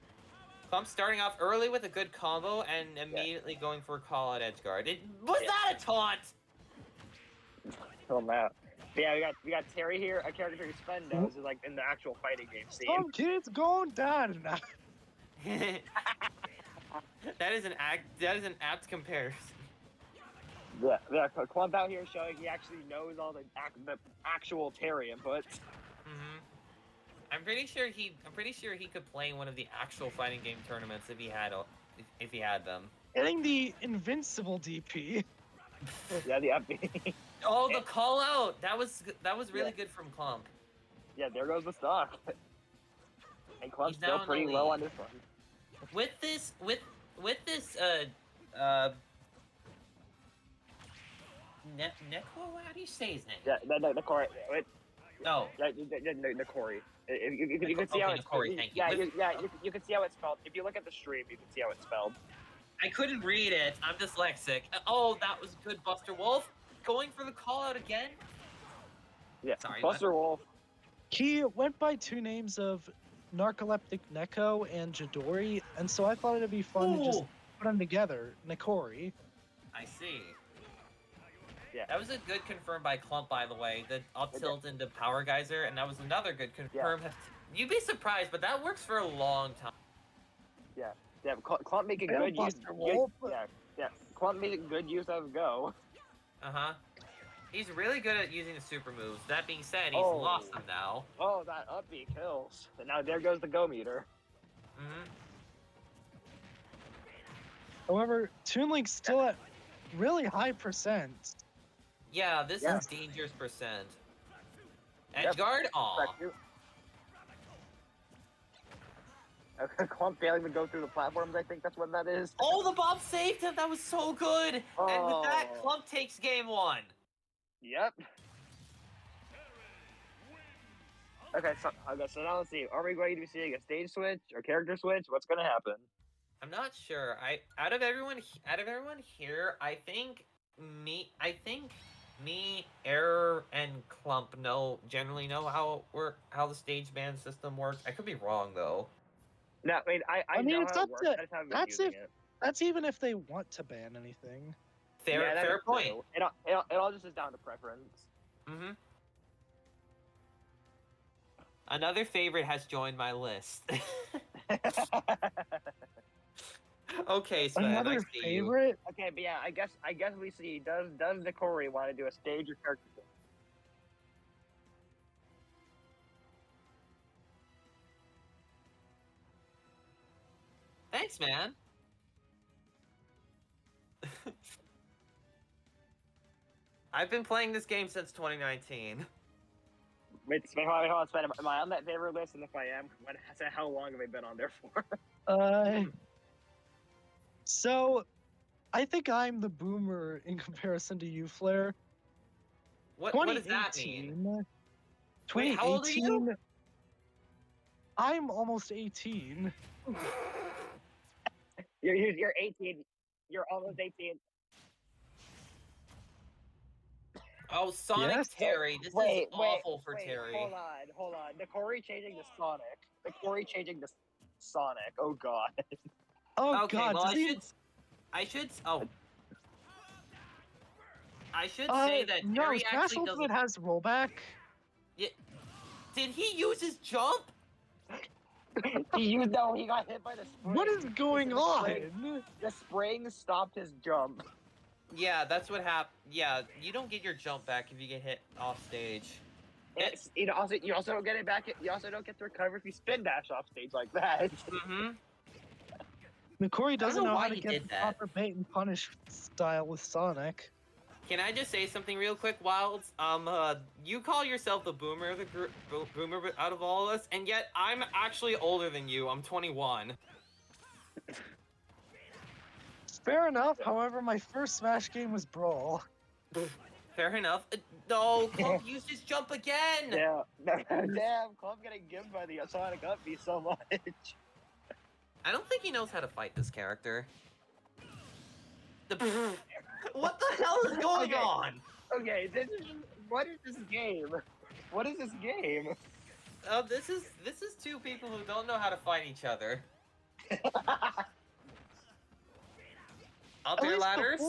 Klump starting off early with a good combo and immediately going for a call at edge guard. Was that a taunt? Kill him out. But yeah, we got Terry here, a character who Sven knows is like in the actual fighting game scene. Some kids going down. That is an apt comparison. Yeah, Klump out here showing he actually knows all the actual Terry inputs. Mm-hmm. I'm pretty sure he could play in one of the actual fighting game tournaments if he had them. Getting the invincible DP. Yeah, the upbeat. Oh, the call out! That was really Yeah. good from Klump. Yeah, there goes the stock. And Klump's He's now still in the pretty low lead. on this one. With this Neko, how do you say his name? Yeah, Nekori. Wait, No. yeah, Nekori. You can see how Okay, it's Nekori, thank you. Yeah, you can see how it's spelled. If you look at the stream, you can see how it's spelled. I couldn't read it. I'm dyslexic. Oh, that was good, Buster Wolf. Going for the call out again? Yeah, Sorry, Buster Wolf. He went by two names of Narcoleptic Neko and Jidori, and so I thought it'd be fun to just Ooh. put them together. Nekori. I see. Yeah. That was a good confirm by Klump, by the way. The up It tilt into Power Geyser, and that was another good confirm. You'd be surprised, but that works for a long time. Yeah, Klump making Hey, good use. Buster Wolf. Yeah. Klump making good use of Go. Uh-huh. He's really good at using the super moves. That being said, he's Oh. lost them now. Oh, that upbeat kills. And now there goes the Go meter. Mm-hmm. However, Toon Link's still at really high percent. Yeah, this Yeah. is dangerous percent. Yep. Edge guard? Aw. Back to- Klump failing to go through the platforms, I think that's what that is. Oh, the bomb saved him! That was so good! And with that, Oh. Klump takes game one. Yep. Okay, so now let's see. Are we going to be seeing a stage switch or character switch? What's gonna happen? I'm not sure. Out of everyone here, I think me, Error, and Klump generally know how the stage ban system works. I could be wrong though. No, I mean I mean, know it's how up it works. to- I just haven't been that's using it. That's even if they want to ban anything. Fair, Yeah, that fair is point. true. It all just is down to preference. Mm-hmm. Another favorite has joined my list. Okay, Sven, I Another see you. favorite? Okay, but yeah, I guess we see does Nekori want to do a stage or character switch? Thanks, man. I've been playing this game since 2019. Wait, Sven, hold on, Sven. Am I on that favorite list? And if I am, how long have I been on there for? So, I think I'm the boomer in comparison to you, Flair. What does that mean? 2018. Wait, how old are you? 2018, I'm almost 18. You're 18. You're almost 18. Oh, Sonic Yes? Terry. This is awful for Terry. Hold on. Nekori changing to Sonic. Nekori changing to Sonic. Oh god. Oh Okay, god, well, does he... I should say that no, Terry Smash actually Ultimate doesn't. has rollback. Did he use his jump? He got hit by the spring. What is going on? The spring stopped his jump. Yeah, that's what happened. Yeah, you don't get your jump back if you get hit off stage. You also don't get it back. You also don't get to recover if you spin dash off stage like that. Mm-hmm. Nekori doesn't know know why how to he get did the that. proper bait and punish style with Sonic. Can I just say something real quick, Wilds? You call yourself the boomer of the group, boomer out of all of us, and yet I'm actually older than you. I'm 21. Fair enough, however, my first Smash game was Brawl. Fair enough. No, Klump used his jump again. Yeah. Damn, Klump getting given by the Sonic upbeat so much. I don't think he knows how to fight this character. What the hell is going Okay. on? Okay, what is this game? What is this game? This is two people who don't know how to fight each other. Up your ladders.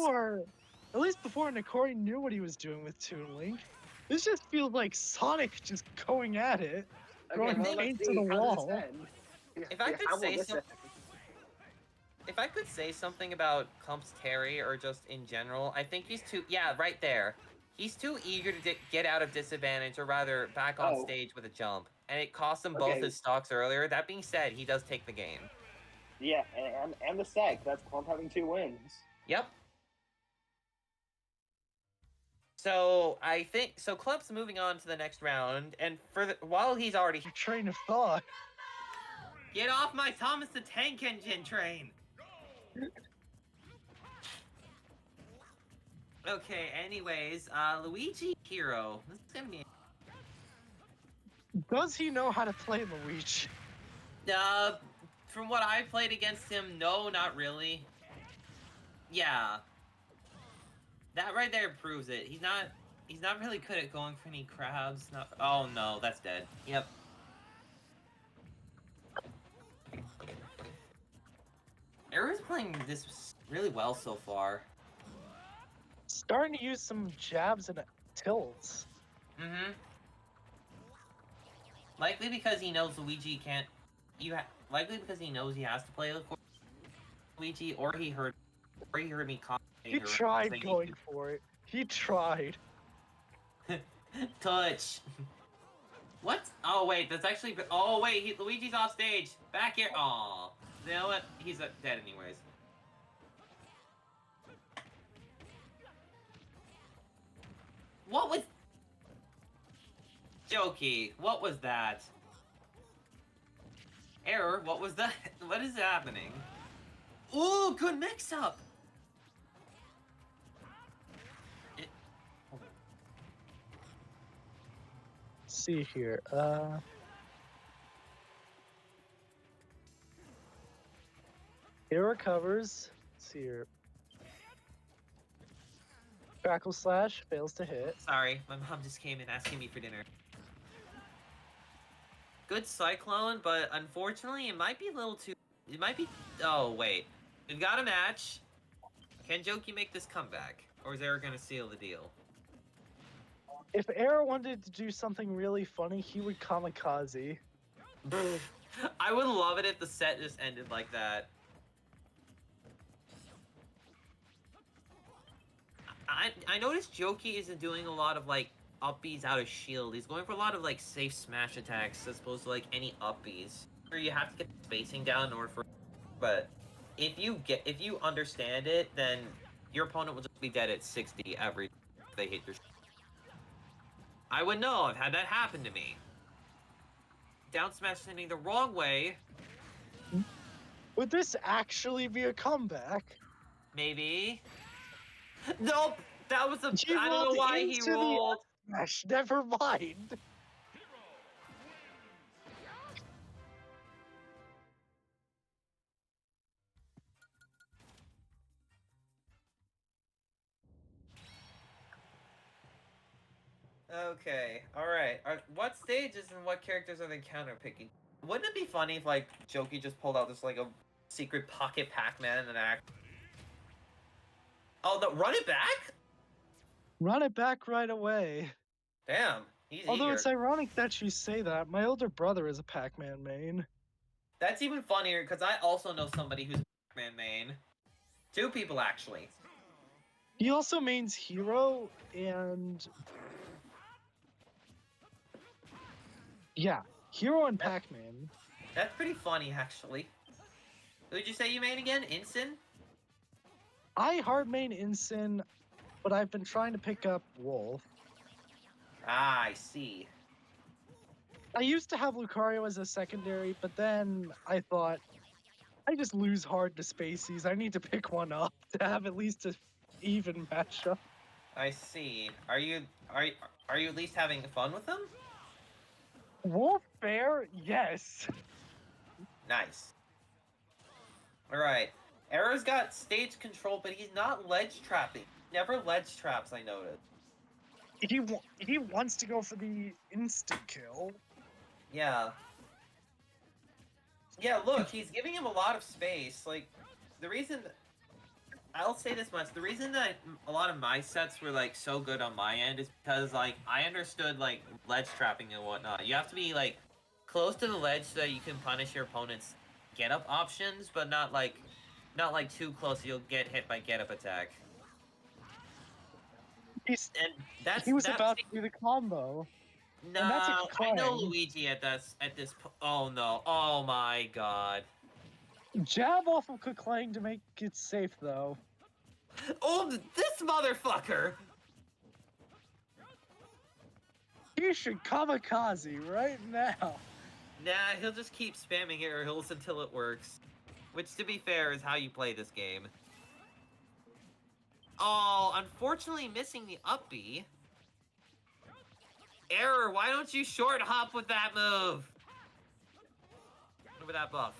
At least before Nekori knew what he was doing with Toon Link. This just feels like Sonic just going at it. Throwing well, paint let's to the see. How does wall. this end? If I could How will say this some- end? If I could say something about Klump's Terry, or just in general, I think he's too. Yeah, right there. He's too eager to get out of disadvantage, or rather, back on Oh. stage with a jump. and it cost him both Okay. his stocks earlier. That being said, he does take the game. Yeah, and the sec. That's Klump having 2 wins. Yep. So I think Klump's moving on to the next round, and while he's already Train of thought. get off my Thomas the Tank Engine train. Okay. Anyways, Luigi Hero. This is gonna be. Does he know how to play Luigi? From what I played against him, no, not really. Yeah. That right there proves it. He's not really good at going for any crabs. Oh no, that's dead. Yep. Arrow's playing this really well so far. Starting to use some jabs and tilts. Mm-hmm. Likely because he knows Luigi can't. Likely because he knows he has to play Luigi, or he heard me commenting. He tried going for it. He tried. Touch. What? Oh wait, that's actually. Oh wait, Luigi's off stage. Back here. Aw. You know what? He's dead anyways. What was? Jokey, what was that? Error, what was that? What is happening? Ooh, good mix-up! See here. It recovers. Let's see here. Crackle slash fails to hit. Sorry, my mom just came in asking me for dinner. Good Cyclone, but unfortunately it might be a little too... It might be... Oh, wait. We've got a match. Can Jokey make this comeback? Or is Eric gonna seal the deal? If Arrow wanted to do something really funny, he would kamikaze. I would love it if the set just ended like that. I noticed Jokey isn't doing a lot of, like, up-Bs out of shield. He's going for a lot of, like, safe smash attacks as opposed to, like, any up-Bs. Where you have to get the spacing down in order for... But if you understand it, then your opponent will just be dead at 60 every time they hit your... I would know. I've had that happen to me. Down smash sending the wrong way. Would this actually be a comeback? Maybe. Nope! That was a... He I don't know rolled why he into the rolled. Smash, never mind. Okay, alright. What stages and what characters are they counterpicking? Wouldn't it be funny if, like, Jokey just pulled out this, like, a secret pocket Pac-Man and act... Oh, no, run it back? Run it back right away. Damn, he's Although eager. it's ironic that you say that. My older brother is a Pac-Man main. That's even funnier, because I also know somebody who's a Pac-Man main. 2 people, actually. He also mains Hero and... Yeah, Hero and Pac-Man. That's pretty funny, actually. Who'd you say you main again? Ensign? I hard main Ensign, but I've been trying to pick up Wolf. Ah, I see. I used to have Lucario as a secondary, but then I thought, I just lose hard to Spaceys. I need to pick one up to have at least an even matchup. I see. Are you at least having fun with them? Wolf Bear, yes. Nice. Alright. Arrow's got stage control, but he's not ledge trapping. Never ledge traps, I noticed. He wants to go for the instant kill. Yeah. Yeah, look, he's giving him a lot of space. Like, the reason... I'll say this much. The reason that a lot of my sets were, like, so good on my end is because, like, I understood, like, ledge trapping and whatnot. You have to be, like, close to the ledge so that you can punish your opponent's get-up options, but not too close you'll get hit by get-up attack. And that's he was that's about to do the combo. No, And that's a I know clang. Luigi at this oh no. Oh my god. Jab off of Klang to make it safe, though. Oh, this motherfucker! He should kamikaze right now. Nah, he'll just keep spamming air hills until it works. Which, to be fair, is how you play this game. Oh, unfortunately missing the up B. Error, why don't you short hop with that move? With that buff.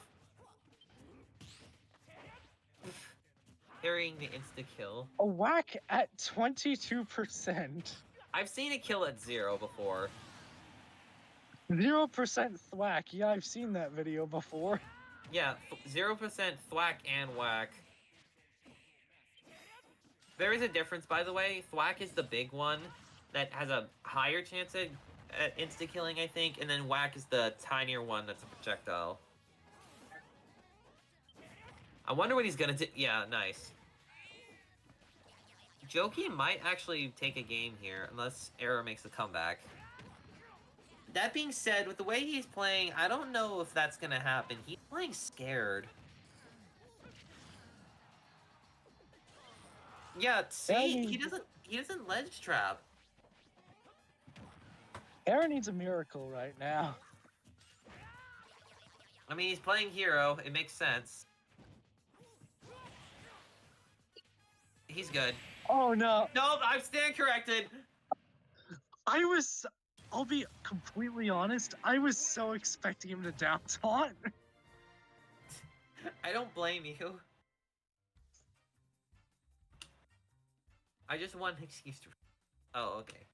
Carrying the insta-kill. A whack at 22%. I've seen a kill at 0 before. 0% thwack. Yeah, I've seen that video before. Yeah, 0% thwack and whack. There is a difference, by the way. Thwack is the big one that has a higher chance at insta-killing, I think, and then whack is the tinier one that's a projectile. I wonder what he's gonna do. Yeah, nice. Jokey might actually take a game here, unless Error makes a comeback. That being said, with the way he's playing, I don't know if that's gonna happen. He's playing scared. Yeah, see, he doesn't ledge trap. Aaron needs a miracle right now. I mean, he's playing hero. It makes sense. He's good. Oh no. No, I'm stand corrected. I'll be completely honest, I was so expecting him to down taunt. I don't blame you. I just want an excuse to... Oh, okay.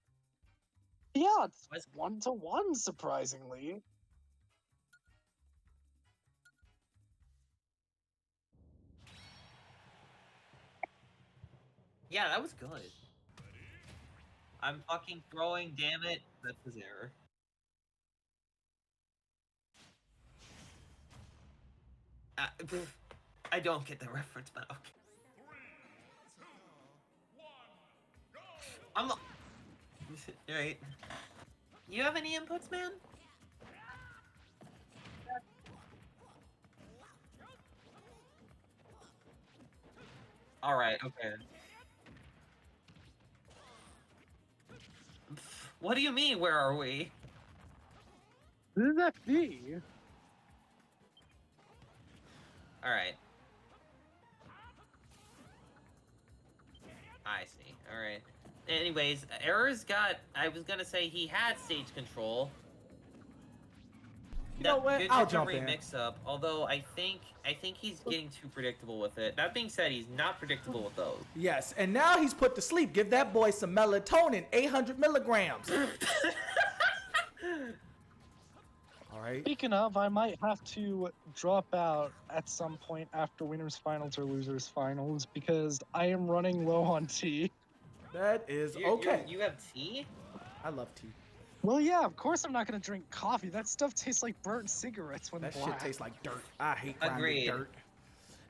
Yeah, it's Was- 1-to-1, surprisingly. Yeah, that was good. I'm fucking throwing, damn it. That's his error. I don't get the reference, but okay. I'm... Right. You have any inputs, man? Alright, okay. What do you mean, where are we? This is FD. Alright. I see, alright. Anyways, Error's got... I was gonna say he had stage control. You know what? Good I'll recovery jump in. mix-up, although I think he's getting too predictable with it. That being said, he's not predictable with those. Yes, and now he's put to sleep. Give that boy some melatonin, 800 milligrams. All right. Speaking of, I might have to drop out at some point after winners finals or losers finals because I am running low on tea. That is You- okay. You have tea? I love tea. Well, yeah, of course I'm not gonna drink coffee. That stuff tastes like burnt cigarettes when That black. shit tastes like dirt. I hate grinding Agreed. dirt.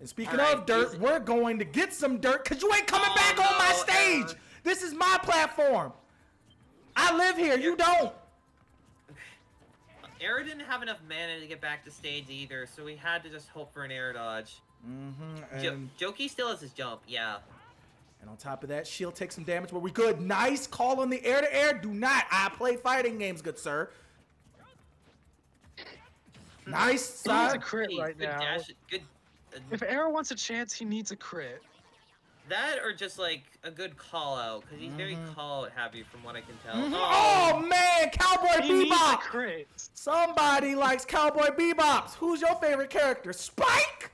And speaking Alright, of dirt, is- we're going to get some dirt because you ain't coming Oh, back on my no, stage. Error. This is my platform. I live here. You don't. Error didn't have enough mana to get back to stage either, so we had to just hope for an air dodge. Mm-hmm. Jokey still has his jump, yeah. And on top of that, shield takes some damage, but we good. Nice call on the air-to-air. Do not. I play fighting games, good sir. Nice He needs a side. crit Please, right good now. dash, good. If Aaron wants a chance, he needs a crit. That or just like a good call out, because he's very call out happy from what I can tell. Mhm. Oh, Oh, man, Cowboy He needs a Bebop. crit. Somebody likes Cowboy Bebops. Who's your favorite character? Spike?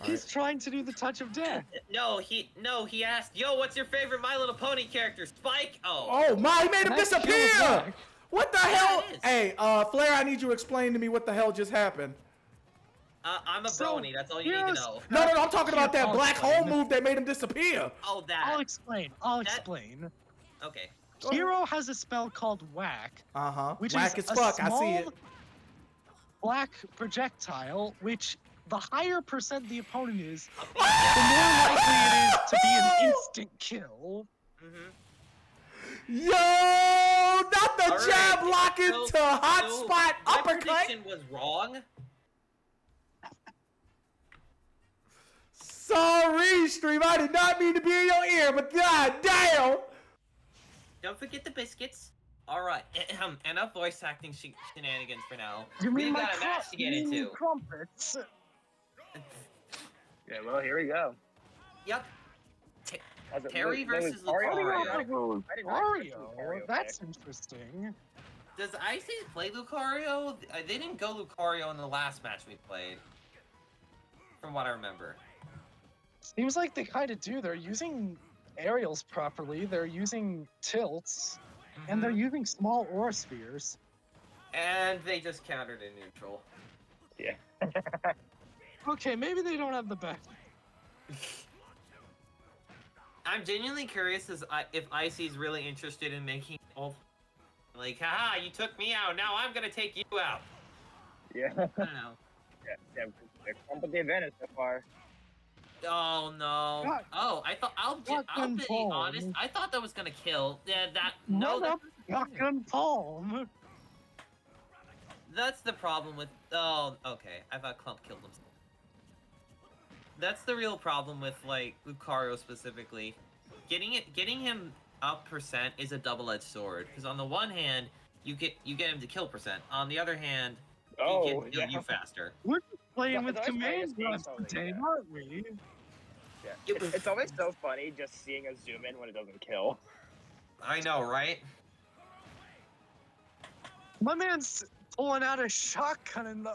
He's trying to do the touch of death. no, he asked, yo, what's your favorite My Little Pony character? Spike? Oh. Oh, my, he made him That kills disappear. back. What the Yeah, hell? it is. Hey, Flair, I need you to explain to me what the hell just happened. I'm a So, brony, that's all you need to here's- know. No, I'm talking about that I'll black hole explain. move that made him disappear. Oh, I'll that. explain. Okay. Hero has a spell called Whack, Uh-huh. which Whack is as a fuck. I see small it. black projectile, which the higher percent the opponent is, I'll the more likely it is to be an Oh! instant kill. Mhm. Yo, not the Oh, All jab right, lock into hot so spot my uppercut. prediction was wrong. Sorry, stream. I did not mean to be in your ear, but god damn. Don't forget the biscuits. All right, enough voice acting shenanigans for now. You mean We've my got a match to get into. crumpets? Yeah, well, here we go. Yep. As it Terry moves- versus Lucario. Lucario. I didn't expect Lucario. Lucario That's pick. interesting. Does Ices play Lucario? They didn't go Lucario in the last match we played. From what I remember. Seems like they kind of do. They're using aerials properly. They're using tilts, and they're using small aura spheres. And they just countered in neutral. Yeah. Okay, maybe they don't have the best. I'm genuinely curious if Icy's really interested in making all like, haha, you took me out, now I'm gonna take you out. Yeah. I don't know. Yeah. They're Klump with the advantage so far. Oh no. God. Oh, I'll Fucking be palm. honest. I thought that was gonna kill. Yeah, Run that, up, fucking palm. that's the problem with. Oh, okay. I thought Klump killed himself. That's the real problem with like Lucario specifically. Getting him up percent is a double-edged sword. Because on the one hand, you get him to kill percent. On the other hand, Oh, he can kill yeah. you faster. We're playing Yeah, with that's why command this game's guns totally today, good. aren't we? Yeah. It's always so funny just seeing a zoom in when it doesn't kill. I know, right? My man's pulling out a shotgun and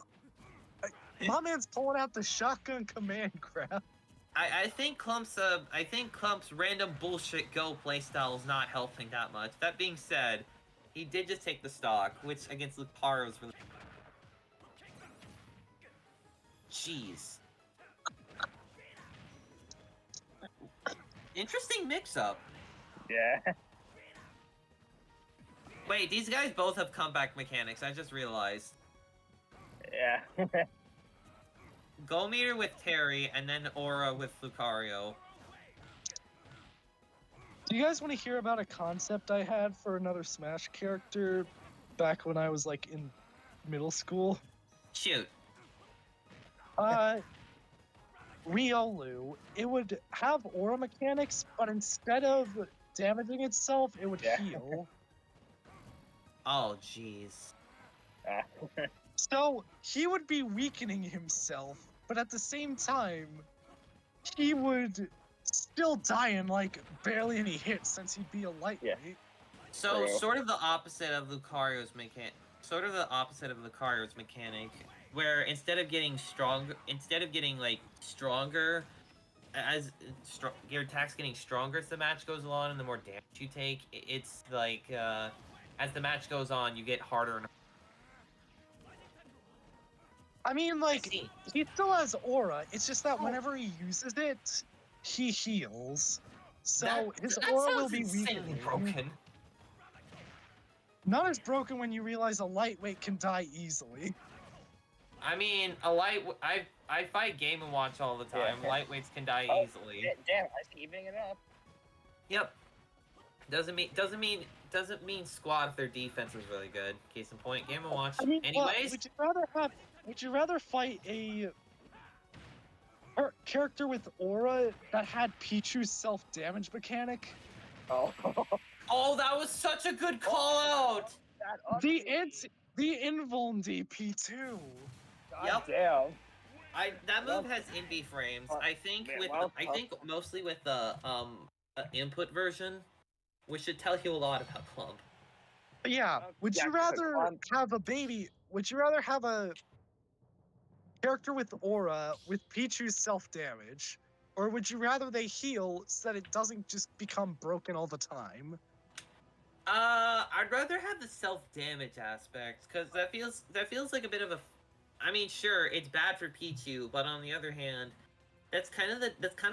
my man's pulling out the shotgun command grab. I think Klump's random bullshit go playstyle is not helping that much. That being said, he did just take the stock, which against Lucario was really. Jeez. Interesting mix-up. Yeah. Wait, these guys both have comeback mechanics. I just realized. Yeah. Go meter with Terry, and then Aura with Lucario. Do you guys want to hear about a concept I had for another Smash character back when I was like in middle school? Shoot. Riolu, it would have aura mechanics, but instead of damaging itself, it would Yeah. heal. Oh, jeez. Ah. So he would be weakening himself, but at the same time, he would still die in like barely any hits since he'd be a lightweight. So, True. sort of the opposite of Lucario's mechanic. Sort of the opposite of Lucario's mechanic, where instead of getting like stronger, your attack's getting stronger as the match goes along, and the more damage you take, it's like as the match goes on, you get harder and. I mean, like, see. he still has aura. It's just that whenever he uses it, he heals. So his that aura will sounds be insanely weakening. broken. Not as broken when you realize a lightweight can die easily. I mean, I fight Game & Watch all the time. Yeah. Lightweights can die Oh, easily. Damn, I see evening it up. Yep. Doesn't mean squad if their defense is really good. Case in point, Game & Watch. I mean, Anyways, would you rather fight a character with aura that had Pichu's self-damage mechanic? Oh. oh, that was such a good call out. The invuln DP too. God damn. That move has NB frames. I think mostly with the input version, which should tell you a lot about Klump. Yeah. Would Yeah, you rather Klump. have a baby? Would you rather have a character with aura with Pichu's self-damage, or would you rather they heal so that it doesn't just become broken all the time? I'd rather have the self-damage aspect, because that feels like a bit of a. I mean, sure, it's bad for Pichu, but on the other hand, that's kind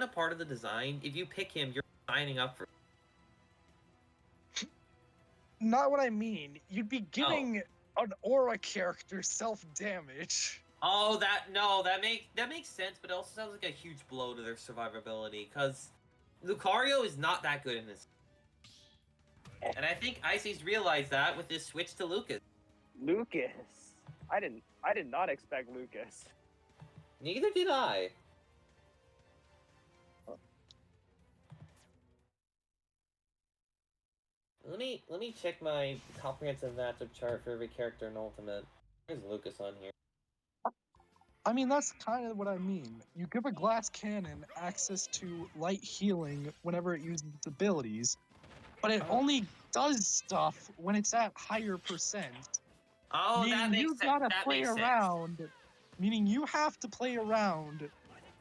of part of the design. If you pick him, you're signing up for. Not what I mean. You'd be giving an aura character self-damage. Oh, that makes sense, but it also sounds like a huge blow to their survivability, because Lucario is not that good in this. And I think Icy's realized that with his switch to Lucas. Lucas. I did not expect Lucas. Neither did I. Let me check my comprehensive matchup chart for every character in Ultimate. There's Lucas on here. I mean, that's kind of what I mean. You give a glass cannon access to light healing whenever it uses its abilities, but it only does stuff when it's at higher percent. Oh, Meaning that makes you sense. gotta That play makes sense. around. Meaning you have to play around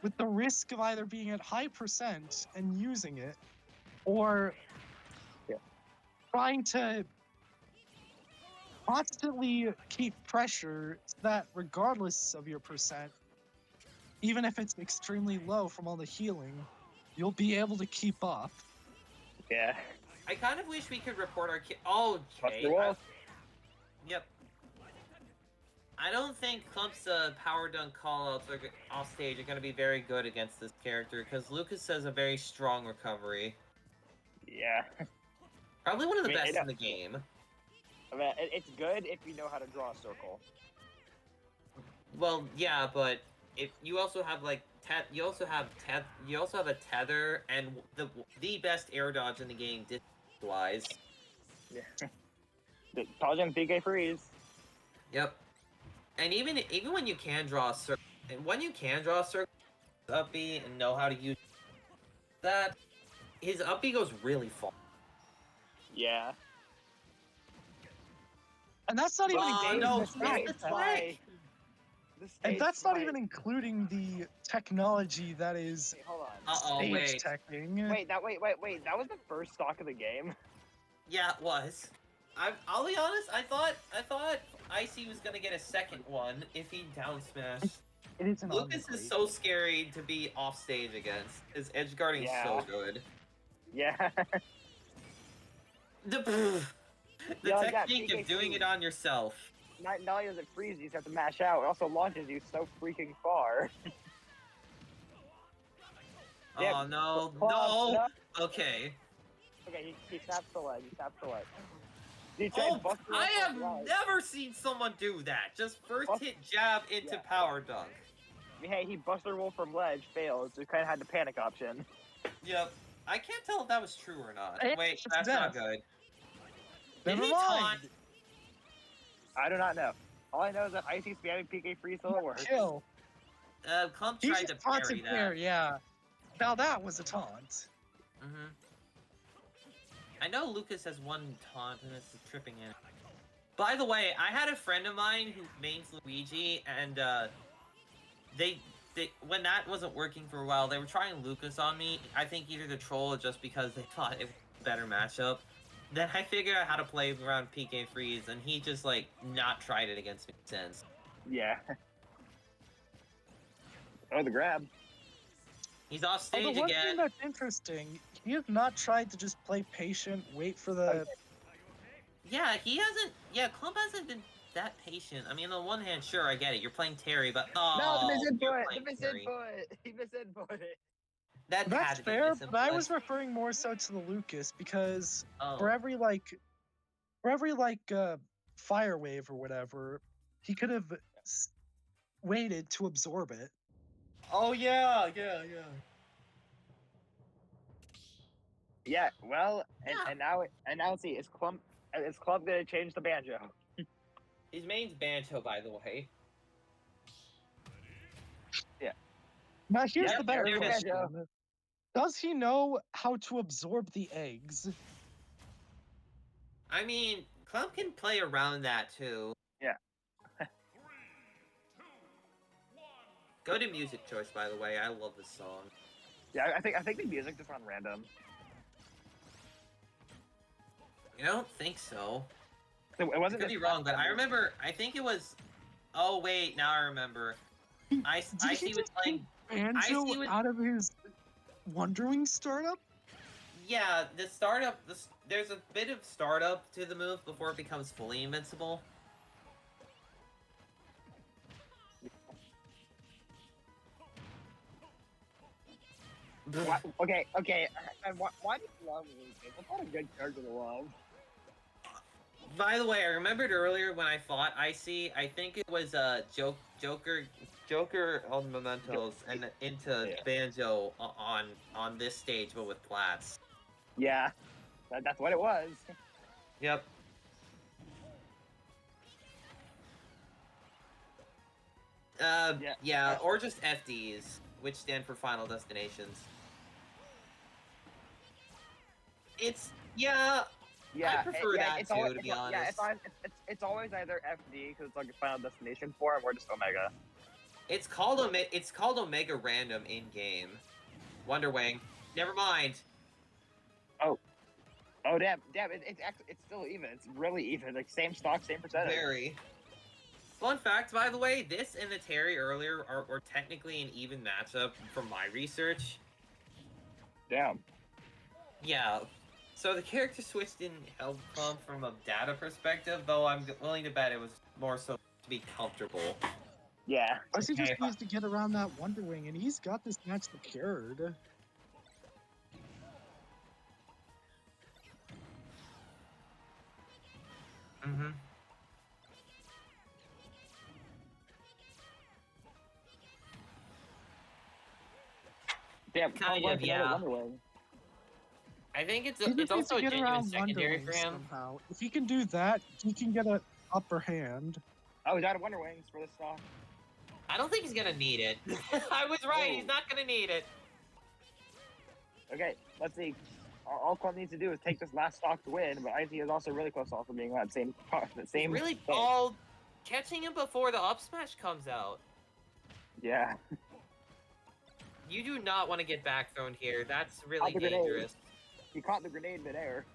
with the risk of either being at high percent and using it, or trying to constantly keep pressure so that regardless of your percent, even if it's extremely low from all the healing, you'll be able to keep up. Yeah. I kind of wish we could report our Oh, Jay. Buster Wolf. Yep. I don't think Klump's power dunk callouts off stage are going to be very good against this character because Lucas has a very strong recovery. Yeah. Probably one of the I mean, best in the game. I mean, it's good if you know how to draw a circle. Well, yeah, but if you also have like you also have a tether and the best air dodge in the game distance wise. Yeah. The Taljin PK freeze. Yep. And even when you can draw a circle, up B and know how to use that, his up B goes really far. Yeah. And that's not even no, including that's the right. and that's not even including the technology that is Wait, hold on. Uh-oh, stage wait. teching. Wait, that was the first stock of the game. Yeah, it was. I'll be honest, I thought Icy was gonna get a second one if he down smashed. It is an Lucas is so scary to be off stage against. His edge guarding is so good. Yeah. The Yeah, technique PK of doing it on yourself. Not only does it freeze you, you have to mash out. It also launches you so freaking far. Oh Yeah, no, Klump, no. Okay. Okay, he snaps the ledge. He snaps the ledge. He tried Oh, Buster I Wolf have on the ledge. never seen someone do that. Just first hit jab into power dunk. I mean, hey, he Buster Wolf from ledge, fails, so he kind of had the panic option. Yep. I can't tell if that was true or not. Hey, Wait, it's that's not death. good. Did Never he mind. taunt? I do not know. All I know is that Icy spamming PK freeze till it works. Kill. Clump He tried just to parry taunted that. there, yeah. Now that was a taunt. Mm-hmm. I know Lucas has one taunt and it's tripping in. By the way, I had a friend of mine who mains Luigi, and they when that wasn't working for a while, they were trying Lucas on me. I think either to troll or just because they thought it was a better matchup. Then I figured out how to play around PK Freeze, and he just like not tried it against me since. Yeah. Oh, the grab. He's off stage Although one again. thing that's interesting, he has not tried to just play patient, wait for the... Yeah, he hasn't. Yeah, Klump hasn't been that patient. I mean, on the one hand, sure, I get it. You're playing Terry, but No, oh, the misinput! you're The playing Terry. misinput! He misinput it. That had That's to be fair, but I misinput. was referring more so to the Lucas, because Oh. for every fire wave or whatever, he could have waited to absorb it. Oh yeah. Yeah, well, Yeah. and now see, is Klump gonna change the banjo? His main's Banto, by the way. Now here's Yep, the better there it is. question. Does he know how to absorb the eggs? I mean, Klump can play around that too. Yeah. Go to music choice, by the way. I love this song. Yeah, I think the music just went random. I don't think so. It I wasn't. could be wrong, but I remember. I think it was. Oh wait, now I remember. I Did he see was just playing. Banjo see what- out of his Wonder Wing startup? Yeah, the startup. There's a bit of startup to the move before it becomes fully invincible. Okay. And why do you love Lucas? That's not a good character to love. By the way, I remembered earlier when I fought Icy, I think it was Joker on Mementos and into Yeah. Banjo on this stage, but with Plats. Yeah, that's what it was. Yep. Yeah, or just FDs, which stand for Final Destinations. It's Yeah, I prefer that it's too, always, to be yeah, honest. it's always either FD because it's like a Final Destination form or just Omega. It's called Omega Random in game. Wonder Wing. Never mind. Oh damn, it's still even. It's really even. Like same stock, same percentage. Very. Fun fact, by the way, this and the Terry earlier were technically an even matchup from my research. Damn. Yeah. So the character switch didn't help Klump from a data perspective, though I'm willing to bet it was more so to be comfortable. Yeah. Icy just Okay. needs to get around that Wonder Wing, and he's got this match secured. Mm-hmm. Damn. Kind Klump of, wants another yeah. Wonder Wing. I think it's He just needs also to a get genuine around Wonder secondary Wing for him. somehow. If he can do that, he can get an upper hand. Oh, he's out of Wonder Wings for this stock. I don't think he's gonna need it. I was right. He's not gonna need it. Okay, let's see. All Klump needs to do is take this last stock to win, but Icy is also really close to also being that same. Really, thing. all catching him before the up smash comes out. Yeah. You do not want to get back thrown here. That's really Caught the grenade. dangerous. He caught the grenade midair.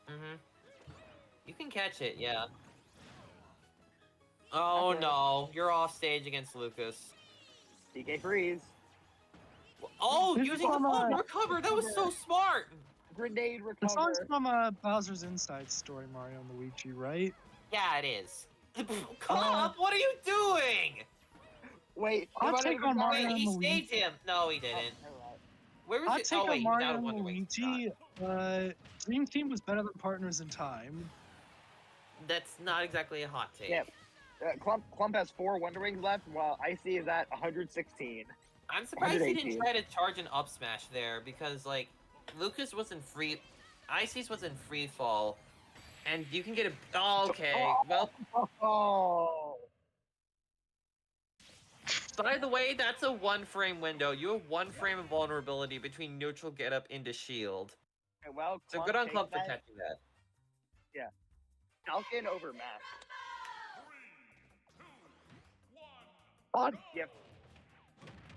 Mm-hmm. You can catch it, yeah. Oh Okay. no, you're off stage against Lucas. DK freeze. Oh, This using the is full from, recover. That was so smart. Grenade The song's recover. from Bowser's Inside Story, Mario and Luigi, right? Yeah, it is. Klump, what are you doing? Wait, I'll you wanna take even on try- Mario Wait, he and Luigi. saved him. No, he Oh, didn't. never mind. Where was I'll it? take Oh wait, on he was out Mario of and Wonder Wings. Luigi. Dream Team was better than Partners in Time. That's not exactly a hot take. Yeah. Klump has 4 Wonder Wings left, while Icy is at 116. I'm surprised he 118. didn't try to charge an up smash there because like Lucas was in free, Icy's was in free fall, and you can get a. Oh, okay, well. Oh. By the way, that's a 1-frame window. You have 1 frame of vulnerability between neutral get up into shield. Okay, well, So Klump good on takes Klump for that. catching that. Falcon over Mac. What? Yep.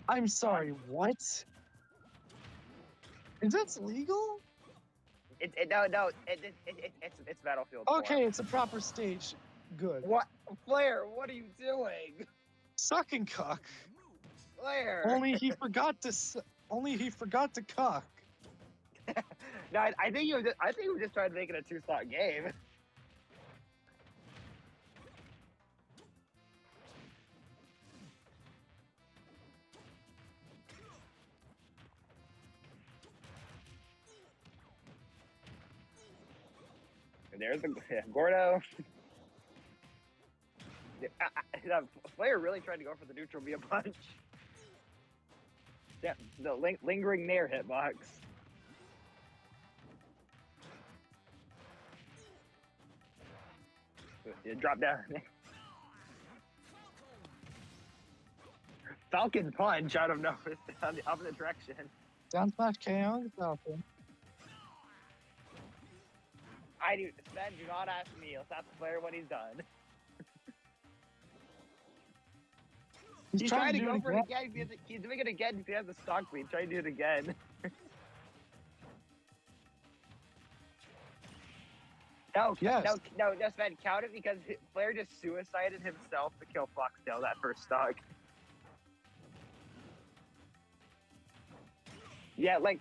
I'm sorry, what? Is that legal? No, it's Battlefield 4. Okay, it's a proper stage. Good. What? Flair, what are you doing? Suck and cuck. Flair. Only he forgot to. Only he forgot to cuck. No, I think you were just trying to make it a 2-stock game. There's the Gordo. Flair really tried to go for the neutral via punch. Yeah, the lingering nair hitbox. Drop down. Falcon punch out of nowhere on the opposite direction. Down smash KO the Falcon. I do. Sven, do not ask me. Let's ask the player what he's done. He's trying to go for it again. He's doing it again because he has the stock lead. Try to do it again. No, Yes. no, Sven, count it because Flair just suicided himself to kill Foxtail that first stock. Yeah, like,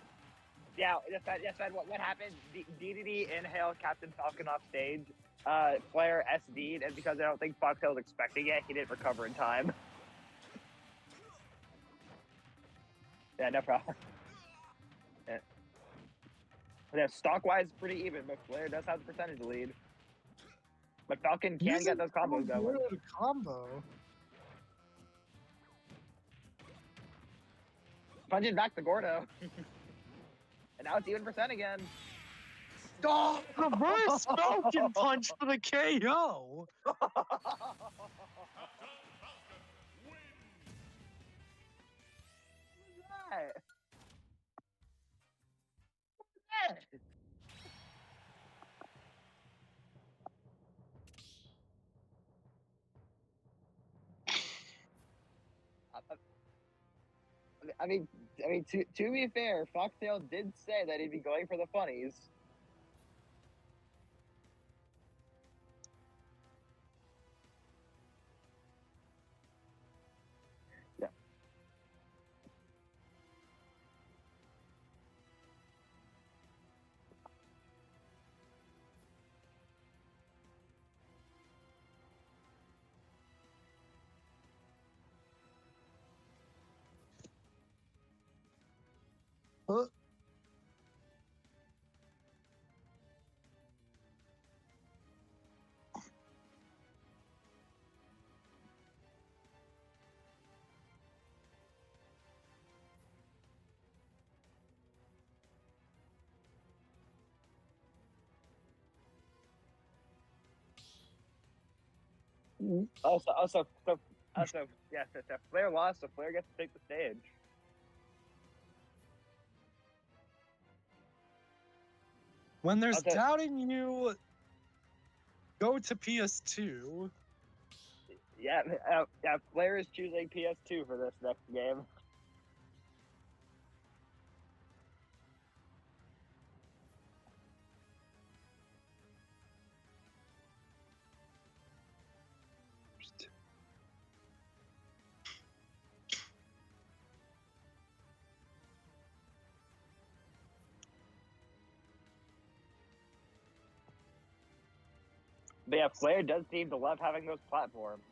yeah, that's what happened. DDD inhaled Captain Falcon off stage. Flair SD'd, and because I don't think Foxtail was expecting it, he didn't recover in time. Yeah, no problem. Yeah, stock-wise, pretty even, but Flair does have the percentage lead. But Falcon can He's get those combos so going. good combo. Punching back to Gordo. And now it's even percent again. Oh! Reverse Falcon Punch for the KO. I mean, to be fair, Foxtail did say that he'd be going for the funnies. Yeah. Huh? Also, yes, if Flair lost, so Flair gets to take the stage. When there's Okay. doubt in you, go to PS2. Yeah, Flair is choosing PS2 for this next game. But yeah, Flair does seem to love having those platforms.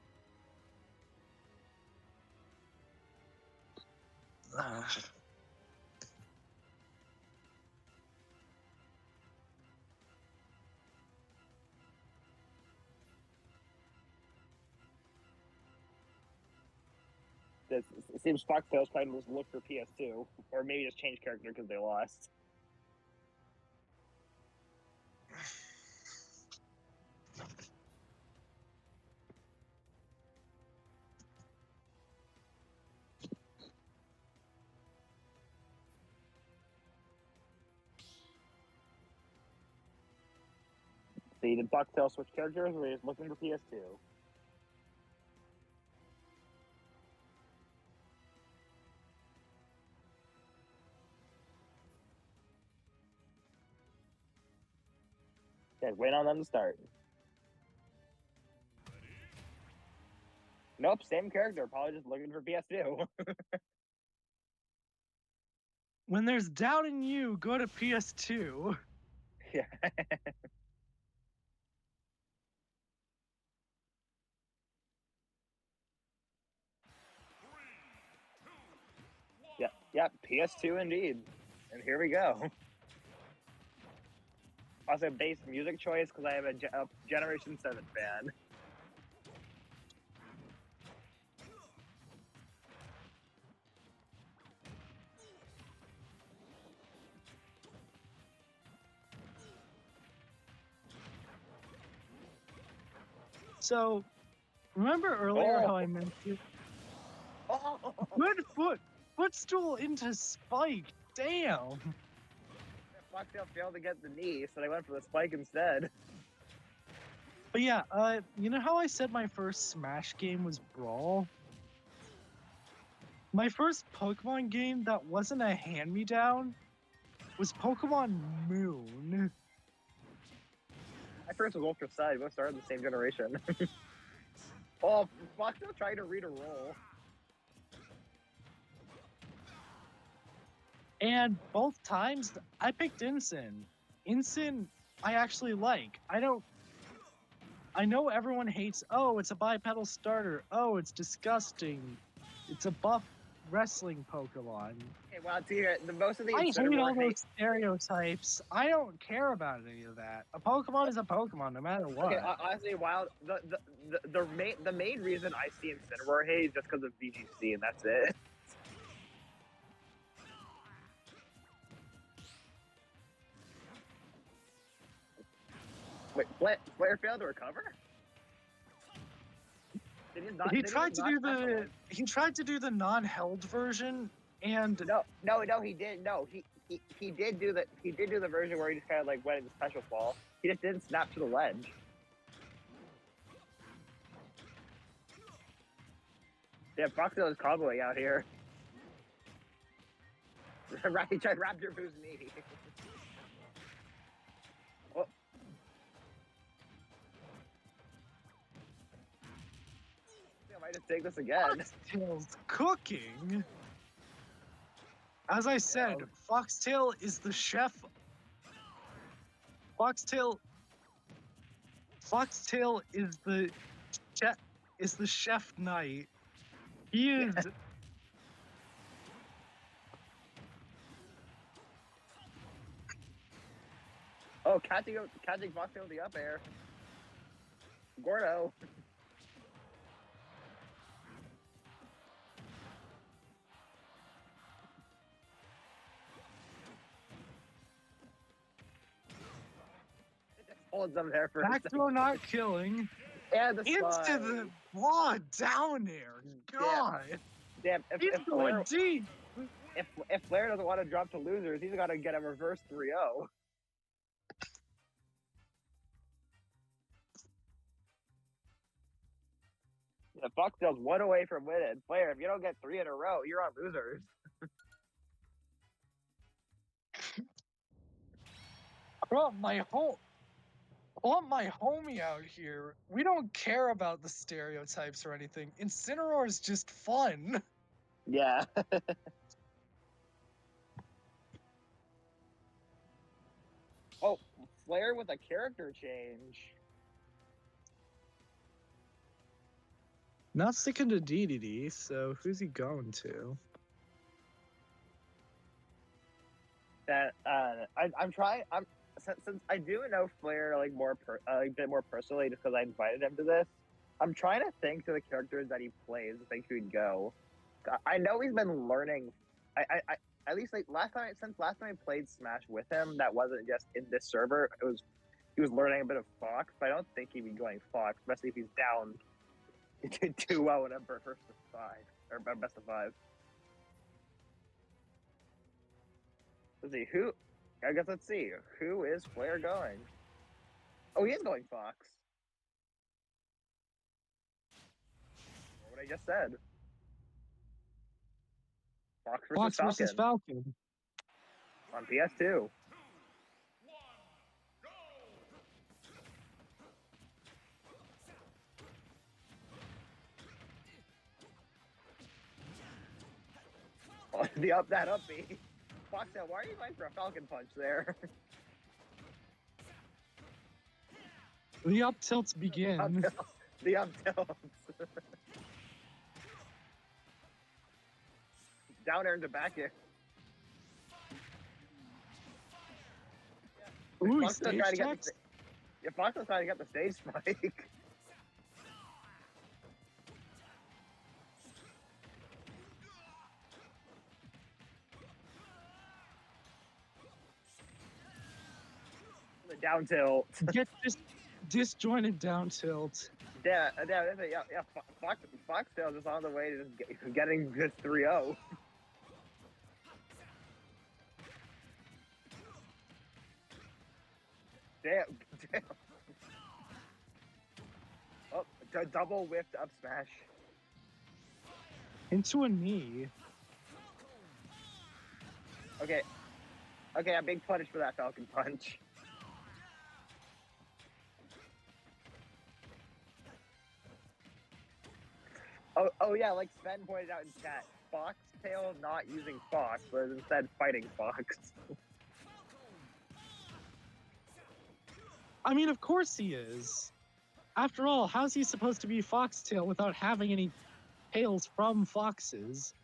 It seems Foxtail's trying to just look for PS2, or maybe just change character because they lost. See, did Foxtail switch characters, or he's looking for PS2? Okay, wait on them to start. Nope, same character, probably just looking for PS2. When there's doubt in you, go to PS2. Yeah. Yep, PS2 indeed. And here we go. Also, base music choice because I am a Generation 7 fan. So, remember earlier how I mentioned good footstool into spike. Damn. Foxtail failed to get the knee, so they went for the spike instead. But yeah, you know how I said my first Smash game was Brawl? My first Pokemon game that wasn't a hand-me-down was Pokemon Moon. My first was Ultra Side. Both started the same generation. Oh, Foxtail trying to read a roll. And both times, I picked Incin. Incin, I actually like. I know everyone hates, oh, it's a bipedal starter. Oh, it's disgusting. It's a buff wrestling Pokemon. Okay, well, it's here. The most of the I hate Incineroar all hate. those stereotypes. I don't care about any of that. A Pokemon is a Pokemon, no matter what. Okay, honestly, Wild. The main reason I see Incineroar hate is just because of VGC, and that's it. Wait, Flare failed to recover? Did he not? He did tried to not do special the one? he tried to do the non-held version, and No, he did. No, he did do the version where he just kind of like went into special fall. He just didn't snap to the ledge. Yeah, Foxtail is comboing out here. He tried Raptor Boo's knee. Oh. I might just take this again. Foxtail's cooking. As I said, Yeah. Foxtail is the chef. Foxtail is the chef knight. He is. Oh, catching Foxtail with the up air. Gordo. Holds them there for a Back second. throw not killing. And the Into slide. the raw down air. God. Damn, He's going deep. if Flair doesn't want to drop to losers, he's got to get a reverse 3-0. Yeah, Foxtail's one away from winning. Flair, if you don't get 3 in a row, you're on losers. Bro, my homie out here. We don't care about the stereotypes or anything. Incineroar is just fun. Yeah. Oh, Flair with a character change. Not sticking to DDD, so who's he going to? That I'm trying. Since I do know Flair like a bit more personally, just because I invited him to this. I'm trying to think to the characters that he plays, I think he would go. I know he's been learning. I at least like since last time I played Smash with him, that wasn't just in this server. He was learning a bit of Fox, but I don't think he'd be going Fox, especially if he's down 2-0 in a first of 5 or best of 5. Let's see who. I guess let's see who is Flair going. Oh, he is going Fox. What I just said. Fox versus Falcon. On PS2. Oh, that up B. Foxtail, why are you going for a Falcon Punch there? The up tilts begin. The up tilts. Down air into back air. Ooh, Foxtail's stage trying to text? Foxtail's trying to get the stage spike. The down tilt. Get this disjointed down tilt. Yeah. Foxtail is on the way to just getting this 3-0. Damn. Oh, double whiffed up smash. Into a knee. Okay, a big punish for that Falcon Punch. Oh yeah, like Sven pointed out in chat, Foxtail not using Fox, but instead fighting Fox. I mean, of course he is. After all, how's he supposed to be Foxtail without having any tails from foxes?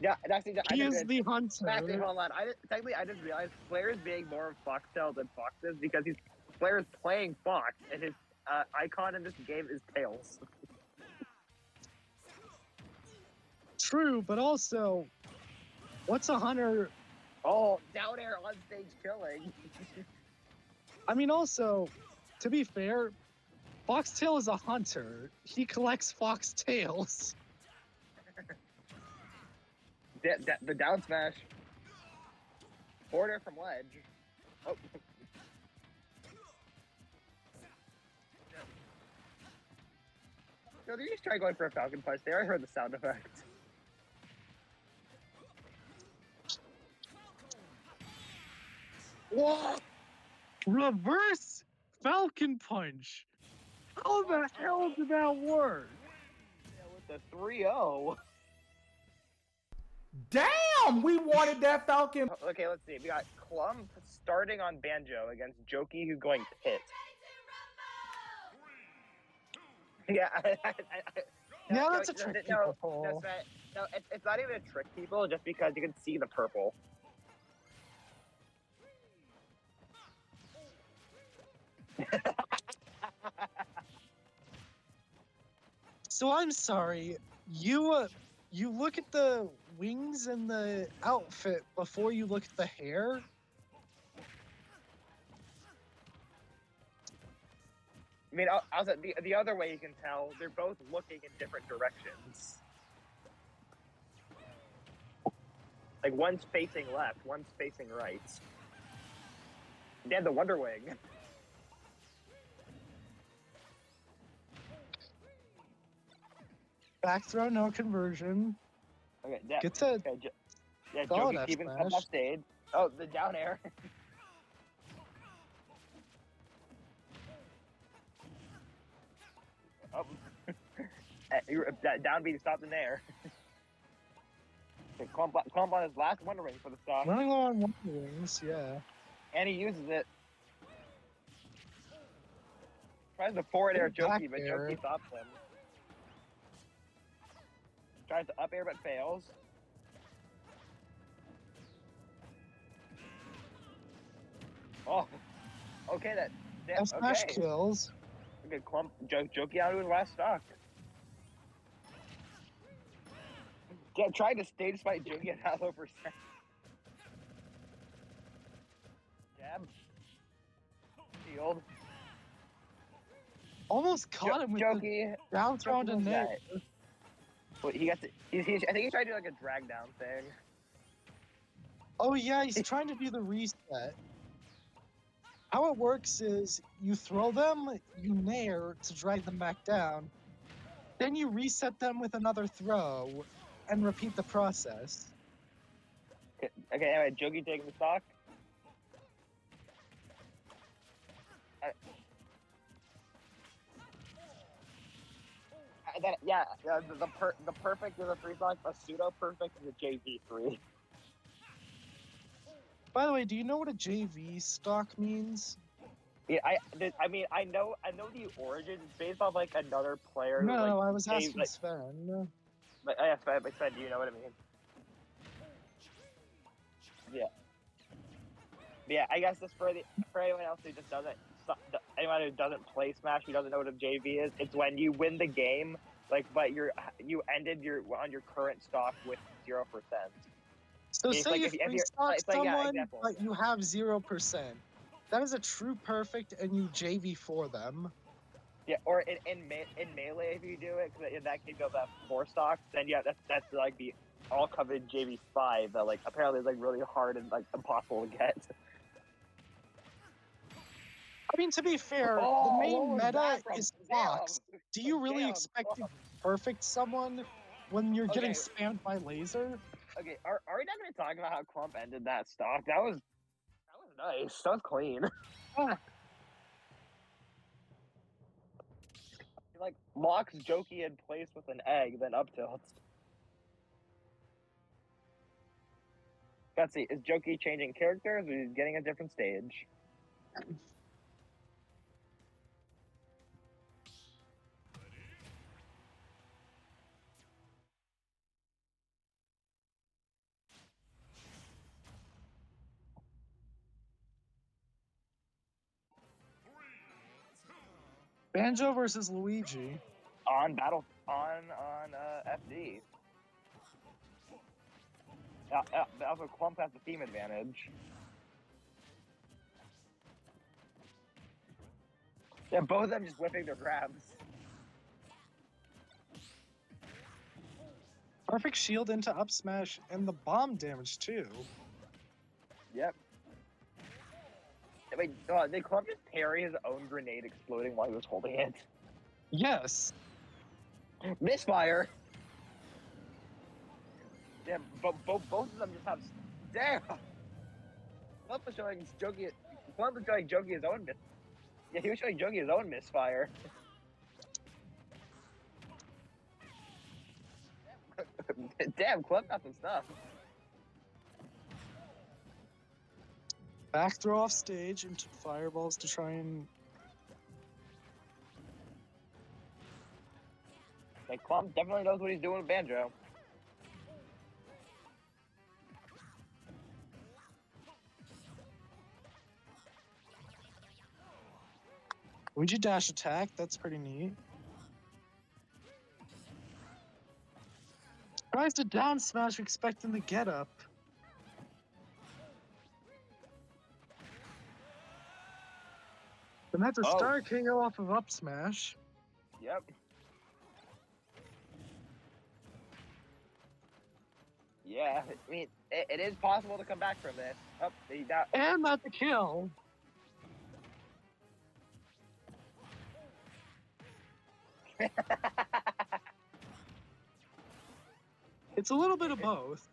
Yeah, actually, He is the hunter. Actually, hold on. Technically, I just realized Flair's being more of Foxtail than Fox is because Flair's playing Fox, and his icon in this game is Tails. True, but also, what's a hunter? Oh, down air on stage killing. I mean, also, to be fair, Foxtail is a hunter. He collects foxtails. The down smash. Border from ledge. Oh. No, did you just try going for a Falcon Punch there? I heard the sound effect. What? Reverse Falcon Punch. How the hell did that work? Yeah, with the 3-0. Damn, we wanted that Falcon. Okay, let's see. We got Klump starting on Banjo against Jokey, who's going Pit. Yeah, Yeah, that's a trick people pull. No, it's not even a trick, people, just because you can see the purple. So I'm sorry, you look at the wings and the outfit before you look at the hair? I mean, also, the other way you can tell, they're both looking in different directions. Like, one's facing left, one's facing right. They have the Wonder Wing. Back throw, no conversion. Okay, yeah. Gets a Okay, yeah, solid Jokey F keeping smash. up stage. Oh, the down air. Oh. That down beat stopped in there. Okay, Klump on his last Wonder Ring for the stock. running low on one wings, yeah. And he uses it. Tries to forward air Back Jokey, but air. Jokey stops him. Tries to up air but fails. Oh, okay, F smash okay. kills. Okay, Klump, Jokey out of his last stock. Yeah, trying to stage fight Jokey at half over set. Jab. Shield. Almost caught him with the Jokey. down throw to net. Well, he got to. I think he's trying to do like a drag down thing. Oh yeah, he's trying to do the reset. How it works is you throw them, you nair to drag them back down, then you reset them with another throw, and repeat the process. Okay, anyway, Jokey taking the stock. The perfect is a 3 stock, a pseudo perfect is a JV3. By the way, do you know what a JV stock means? Yeah, I mean, I know the origin. It's based on like another player. who, No, like, I was asking like, Sven. But yeah, Sven, do you know what I mean? Yeah. Yeah, I guess just for anyone else who just doesn't, anyone who doesn't play Smash, who doesn't know what a JV is, it's when you win the game, like, but you ended on your current stock with 0%. So It's say like you if you're- free stock it's like, yeah, someone, example. but you have 0%. That is a true perfect, and you JV for them. Yeah, or in Melee if you do it, because in that case you'll have 4 stocks, then yeah, that's like the all covered JV5 that like apparently is like really hard and like impossible to get. I mean, to be fair, Oh, the what main was meta that from? is Fox. Damn. Do you really Damn. expect to perfect someone when you're getting Okay. spammed by laser? Okay, are we not going to talk about how Klump ended that stock? That was nice. That was clean. He like locks Jokey in place with an egg, then up tilts. Let's see, is Jokey changing characters or is he getting a different stage? Banjo versus Luigi. on FD. Also, Klump has the theme advantage. Yeah, both of them just whipping their grabs. Perfect shield into up smash and the bomb damage too. Yep. Wait, did Klump just parry his own grenade exploding while he was holding it? Yes. Misfire! Yeah, both of them just have... Damn! Klump was showing Jokey his own miss... Yeah, he was showing Jokey his own misfire. Damn, Klump got some stuff. Back throw off stage into fireballs to try and... Like, Klump definitely knows what he's doing with Banjo. Luigi dash attack, that's pretty neat. Tries to down smash expecting the get up. And that's a Oh. star KO off of up smash. Yep. Yeah, I mean, it is possible to come back from this. Oh, he got... And that's a kill. It's a little bit of both.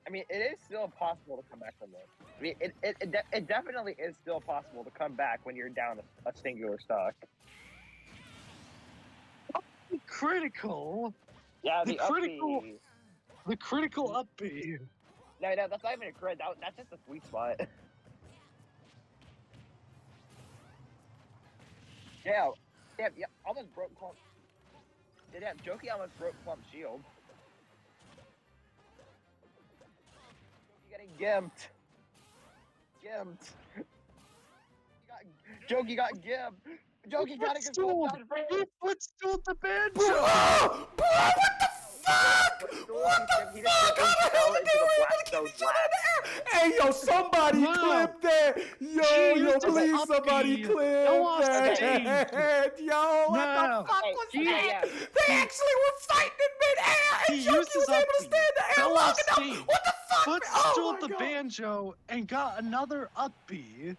I mean, it is still possible to come back from this. I mean, it definitely is still possible to come back when you're down a singular stock. Critical. Yeah, The the critical- up-B. The critical up B. No, that's not even a crit. That's just a sweet spot. Yeah, almost broke Klump. Yeah, Jokey almost broke Klump's shield. Getting gimped. Jokey got gimped. Jokey got a good Footstool. down frame. He footstooled the banjo. Bro, what the fuck? What the He fuck? just How the hell fell did they into the were able black to zone get each other there? Hey, yo, somebody Wow. clip that. She Yo, used his please, up somebody B. clip Go off that. stage. Yo, what No. the fuck Hey, was okay, that? yeah. They actually were fighting in midair, and He Jokey used his was able up to B, stand there fell long off enough. stage, What the fuck? Footstooled my the God. banjo and got another up B.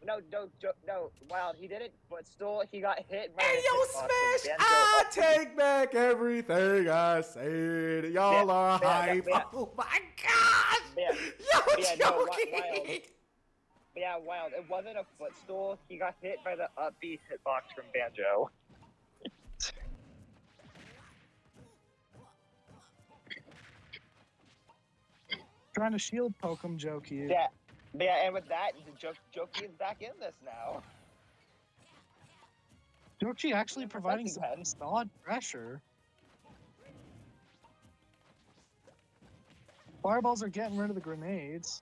No, Wild, he didn't, but still, he got hit by Hey, the yo, hitbox of Smash, Banjo I up B. take back everything I said. Y'all are hype. yeah. Oh my gosh. Yeah, Yo, yeah, no, Jokey. Wild, it wasn't a footstool. He got hit by the up B hitbox from Banjo. Trying to shield poke him, Jokey. Yeah, and with that, Jokey is back in this now. Jokey actually providing some Head. solid pressure. Fireballs are getting rid of the grenades.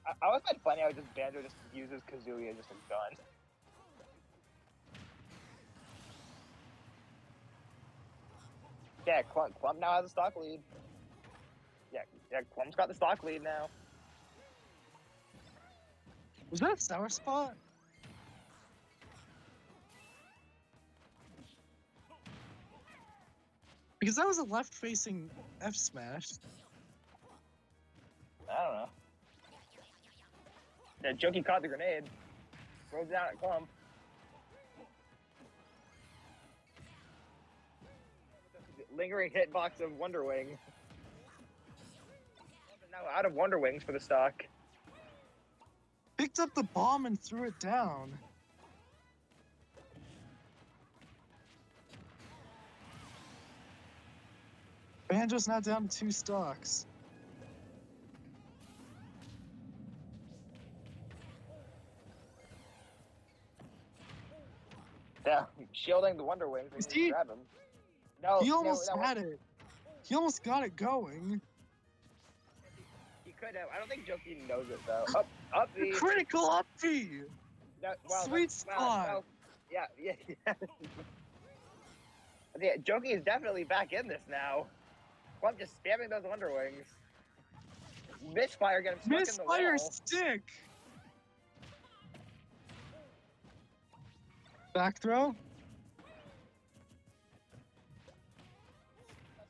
I always find it funny how just Banjo just uses Kazooie as just a gun. Yeah, Klump now has a stock lead. Yeah, Klump's got the stock lead now. Was that a sour spot? Because that was a left-facing F smash. I don't know. Yeah, Jokey caught the grenade. Throws it down at Klump. Lingering hitbox of Wonder Wing. Now out of Wonder Wings for the stock. Picked up the bomb and threw it down. Banjo's now down to 2 stocks. Yeah, shielding the Wonder Wings. Is and he- grab him. No, He almost no, had it. He almost got it going. He could have. I don't think Jokey knows it though. Up The B. critical up B. Sweet spot. Wow. Yeah. Yeah, Jokey is definitely back in this now. Klump just spamming those Wonderwings. Misfire getting stuck in the Misfire wall. stick. Back throw.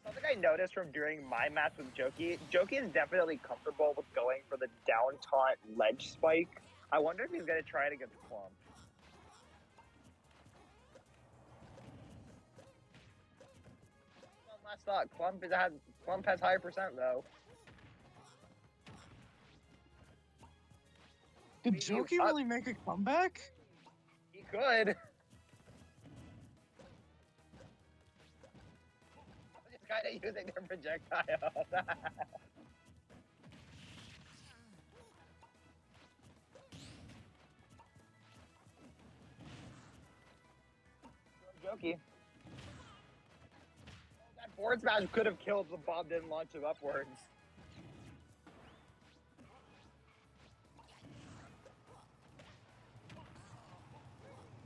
Something I noticed from during my match with Jokey is definitely comfortable with going for the down taunt ledge spike. I wonder if he's going to try it against Klump. One last thought. Klump has higher percent, though. Did Jokey really make a comeback? He could. Just kind of using their projectiles. Jokey. That forward smash could have killed the Bob didn't launch him upwards.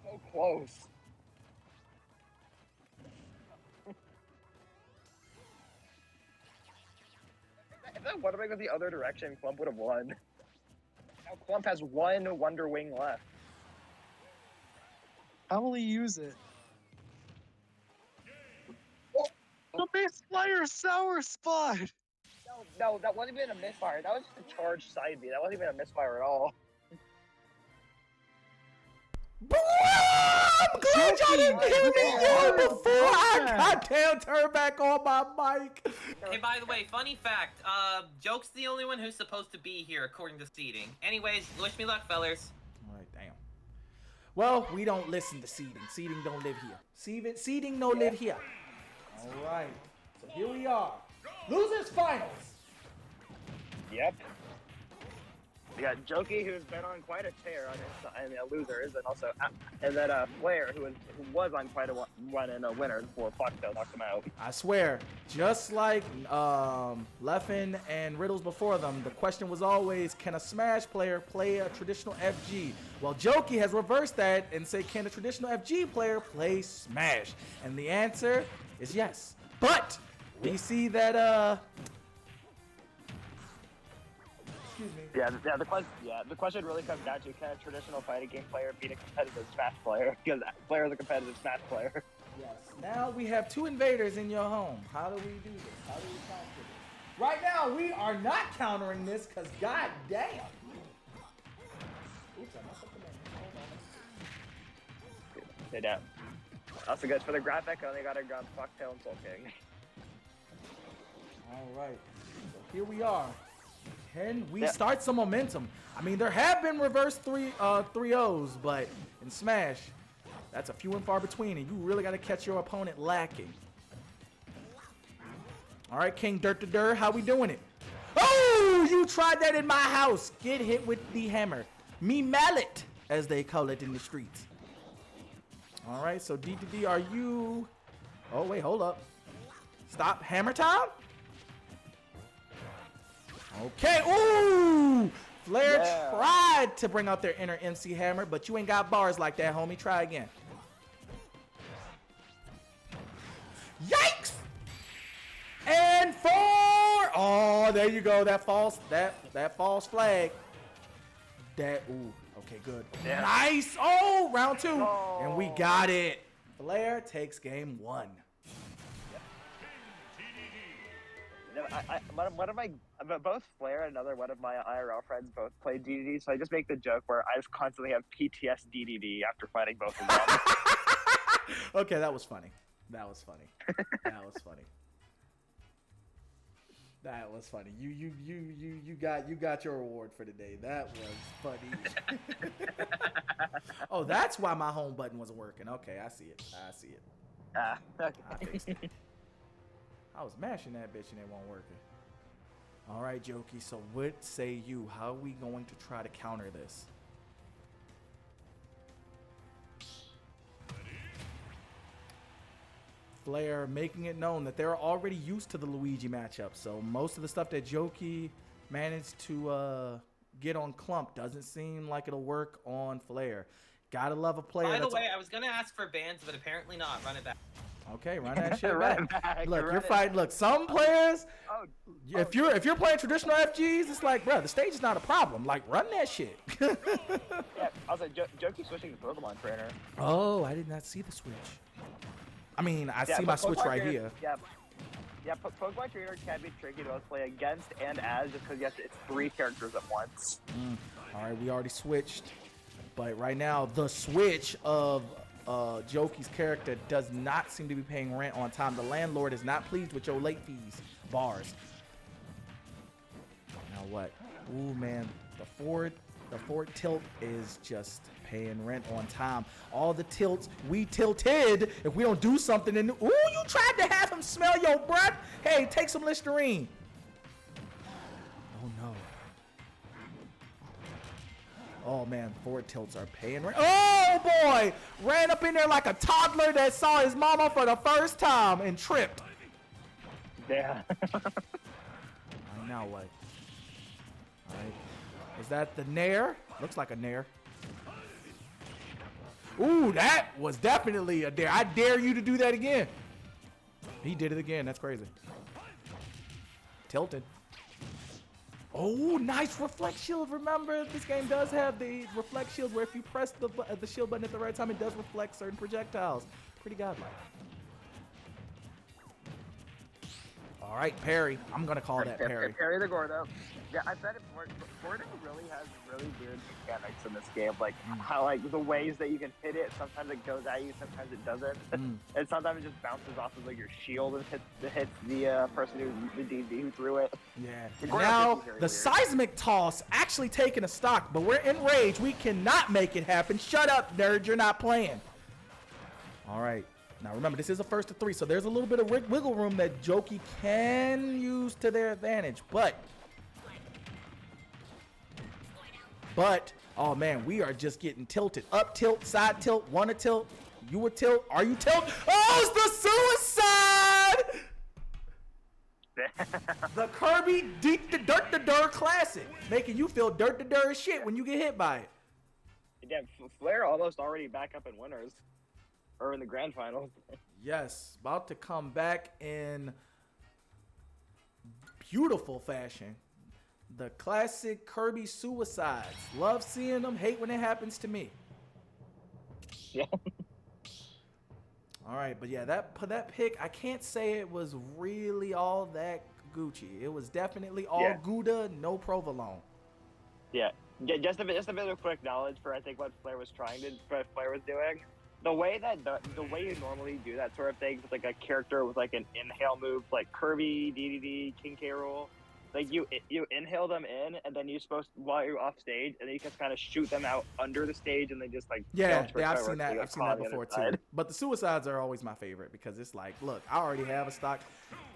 So close. If that Wonder Wing was the other direction, Klump would have won. Now Klump has one Wonder Wing left. How will he use it? The misfire sour spot. No, that wasn't even a misfire. That was just a charged side B. That wasn't even a misfire at all. Boom! Glad y'all didn't hear me yell before I goddamn turned back on my mic. Hey, by the way, funny fact, Joke's the only one who's supposed to be here according to seeding. Anyways, wish me luck, fellers. Alright, damn. Well, we don't listen to seeding. Seeding don't live here. Seeding don't live here. Alright. So here we are. Losers finals. Yep. We got Jokey, who's been on quite a tear on his side, and losers, and also and then Flair, who was on quite a one and a winner before Foxtail knocked him out. I swear, just like Leffen and Riddles before them, the question was always, can a Smash player play a traditional FG? Well, Jokey has reversed that and said, can a traditional FG player play Smash? And the answer is yes. But we see that excuse me. The question really comes down to, can a traditional fighting game player beat a competitive Smash player? Because that player is a competitive Smash player. Yes. Now we have two invaders in your home. How do we do this? How do we counter this? Right now, we are not countering this because god damn. Oops, I messed up the name. Hold on. Stay down. Also good for the graphic, I only got to grab Foxtail and SoulKing. All right. So here we are. Can we start some momentum? I mean, there have been reverse 3-0s, but in Smash, that's a few and far between, and you really got to catch your opponent lacking. All right, King Dirt, how we doing it? Oh, you tried that in my house. Get hit with the hammer. Me mallet, as they call it in the streets. All right, so D2D, are you... Oh, wait, hold up. Stop. Hammer time? Okay. Ooh! Flair tried to bring out their inner MC Hammer, but you ain't got bars like that, homie. Try again. Yikes! And 4! Oh, there you go. That false flag. Ooh. Okay, good. Yeah. Nice. Oh, round 2. Oh. And we got it. Flair takes game 1. Both Flair and another one of my IRL friends both play DDD, so I just make the joke where I just constantly have PTSD after fighting both of them. Okay, that was funny. That was funny. That was funny. That was funny. You got your reward for today. That was funny. Oh, that's why my home button wasn't working. Okay, I see it. Okay. I fixed it. I was mashing that bitch and it won't working. All right, Jokey. So what say you? How are we going to try to counter this? Flair making it known that they're already used to the Luigi matchup. So most of the stuff that Jokey managed to get on Klump. Doesn't seem like it'll work on Flair. Gotta love a player. By the way, I was gonna ask for bans, but apparently not. Run it back. Okay, run that shit Run back. it back, Look, run you're it fighting. Look, some players. Oh, If you're playing traditional FGs, it's like, bro, the stage is not a problem. Like, run that shit. yeah. I was like, Jokey switching to Pokemon trainer. Oh, I did not see the switch. I mean, I see but my switch Pokemon right trainer- here. Yeah, Pokemon trainer can be tricky to both play against and as, just because it's 3 characters at once. All right, we already switched, but right now the switch of Jokey's character does not seem to be paying rent on time. The landlord is not pleased with your late fees. Bars. Now what? Ooh, man, the forward tilt is just paying rent on time. All the tilts, we tilted. If we don't do something, then ooh, you tried to have him smell your breath. Hey, take some Listerine. Oh no. Oh man, forward tilts are paying rent. Oh boy, ran up in there like a toddler that saw his mama for the first time and tripped. Yeah. Now what? All right. Is that the Nair? Looks like a Nair. Ooh, that was definitely a dare. I dare you to do that again. He did it again. That's crazy. Tilted. Oh, nice reflect shield. Remember, this game does have the reflect shield where if you press the shield button at the right time, it does reflect certain projectiles. Pretty godlike. All right, parry. I'm going to call that parry. Parry the Gordo. Yeah, I said it before. Gordo really has really weird mechanics in this game. Like, how, like, the ways that you can hit it, sometimes it goes at you, sometimes it doesn't. And sometimes it just bounces off of, like, your shield and hits the person the DD who threw it. Yeah. The Gordo Now, is very the weird. seismic toss actually taking a stock, but we're in rage. We cannot make it happen. Shut up, nerd. You're not playing. All right. Now, remember, this is a first to 3, so there's a little bit of wiggle room that Jokey can use to their advantage. But, oh, man, we are just getting tilted. Up tilt, side tilt, want to tilt. You a tilt? Are you tilt? Oh, it's the suicide! The Kirby Dirt to Dirt Classic. Making you feel dirt to dirt as shit when you get hit by it. Yeah, Flair almost already back up in winners. Or in the grand finals. Yes, about to come back in beautiful fashion. The classic Kirby suicides. Love seeing them, hate when it happens to me. Yeah. All right, but yeah, that pick, I can't say it was really all that Gucci. It was definitely all Gouda, no provolone. Yeah. Just a bit of quick knowledge for I think what Flair was doing. The way you normally do that sort of thing with like a character with like an inhale move, like Kirby, DDD, King K. Rool, like you inhale them in, and then you're supposed to, while you're off stage, and then you can kind of shoot them out under the stage, and they just like Yeah, I've seen that. I've seen that before too. But the suicides are always my favorite because it's like, look, I already have a stock.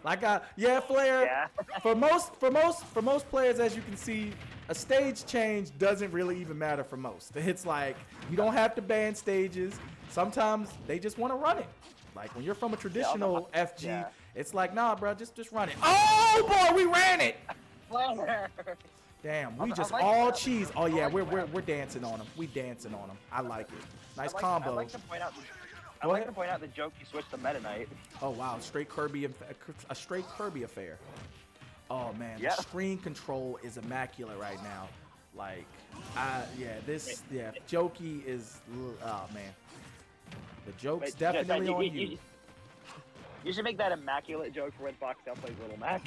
Like, Flair. Yeah. For most players, as you can see, a stage change doesn't really even matter for most. It's like you don't have to ban stages. Sometimes they just want to run it. Like when you're from a traditional FG, it's like, nah, bro, just run it. Oh boy, we ran it. Damn, we just all cheese. Oh yeah, we're dancing on them. We dancing on them. I like it. Nice combo. I'd like to point out that Jokey switched to Meta Knight. Oh wow, a straight Kirby affair. Oh man, the screen control is immaculate right now. Like, Jokey is. Oh man. The joke's definitely on you. You should make that immaculate joke for when Foxtail plays Little Mac.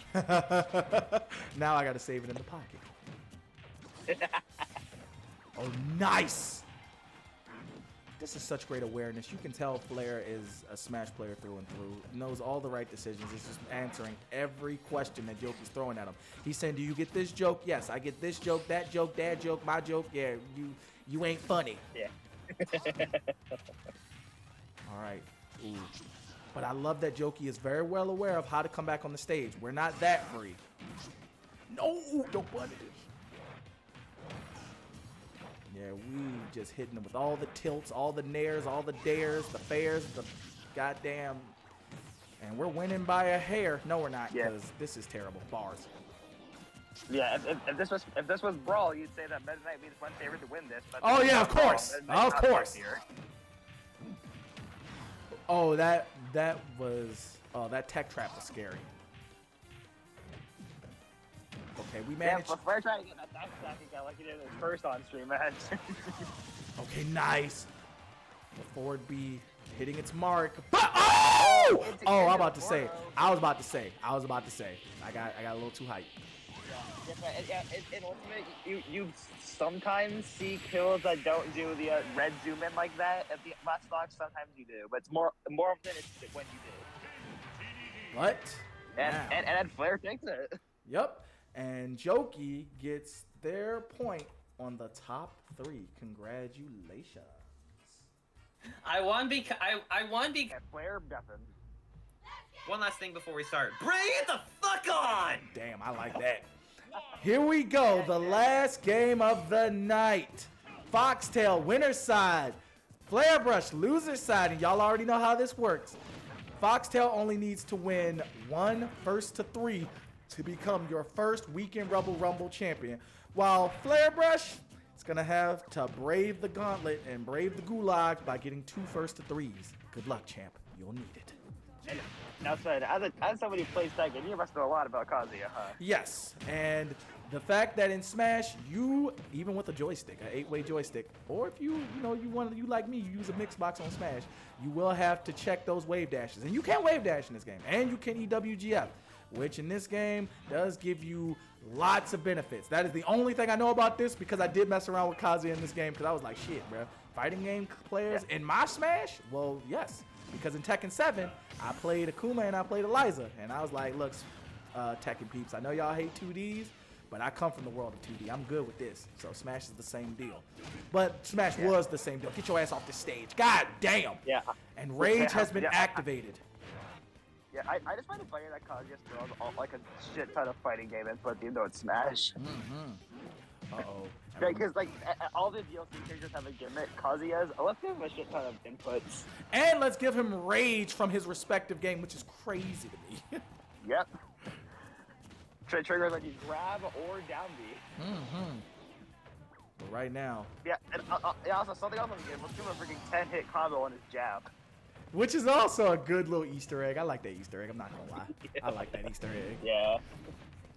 Now I gotta save it in the pocket. Oh, nice! This is such great awareness. You can tell Flair is a Smash player through and through. Knows all the right decisions. He's just answering every question that Jokey's throwing at him. He's saying, do you get this joke? Yes, I get this joke, that joke, dad joke, my joke. Yeah, you ain't funny. Yeah. All right. Ooh. But I love that Jokey is very well aware of how to come back on the stage. We're not that free. No, don't punish. Yeah, we just hitting them with all the tilts, all the nairs, all the dares, the fairs, the goddamn. And we're winning by a hair. No, we're not, because this is terrible. Bars. Yeah, if this was Brawl, you'd say that Meta Knight was one favorite to win this. But Oh, this is yeah, not of Brawl. course. Meta Knight's Of not course. here. Oh, that tech trap was scary. Okay, we Yeah, managed. but Flair trying to get that backstacking guy like he did in his first on-stream match. Okay, nice. The forward B hitting its mark. But, oh! Oh, I'm about to say. I was about to say. I got a little too hyped. In Ultimate, you sometimes see kills that don't do the red zoom in like that at the last stock. Sometimes you do, but it's more often it's when you do. What? And Flair takes it. Yep. And Jokey gets their point on the top 3. Congratulations. I won because I won because. And Flair nothing. One last thing before we start. Bring it the fuck on! Damn, I like that. Here we go, the last game of the night. Foxtail, winner's side. Flare Brush, loser's side. And y'all already know how this works. Foxtail only needs to win 1 first to 3 to become your first Weekend Rumble champion. While Flare Brush is going to have to brave the gauntlet and brave the gulag by getting 2 first to 3s. Good luck, champ. You'll need it. And now, as somebody who plays that game, you must know a lot about Kazuya, huh? Yes, and the fact that in Smash, you, even with a joystick, an 8-way joystick, or if you like me, you use a mix box on Smash, you will have to check those wave dashes. And you can wave dash in this game, and you can EWGF, which in this game does give you lots of benefits. That is the only thing I know about this, because I did mess around with Kazuya in this game, because I was like, shit, bro. Fighting game players in my Smash? Well, yes. Because in Tekken 7, I played Akuma and I played Eliza. And I was like, look, Tekken peeps, I know y'all hate 2Ds, but I come from the world of 2D. I'm good with this. So Smash is the same deal. But Smash was the same deal. Get your ass off the stage. God damn. Yeah. And Rage has been activated. Yeah, I just find it funny that Kazuya throws like a shit ton of fighting game input, even though it's Smash. Uh-oh. Because like all the DLC characters have a gimmick. Kazuya's, let's give him a shit ton of inputs. And let's give him Rage from his respective game, which is crazy to me. Yep. Triggers like you grab or down B. But right now, Yeah, and also something else on the game. Let's give him a freaking 10-hit combo on his jab. which is also a good little Easter egg. I like that Easter egg. I'm not gonna lie. I like that Easter egg. Yeah.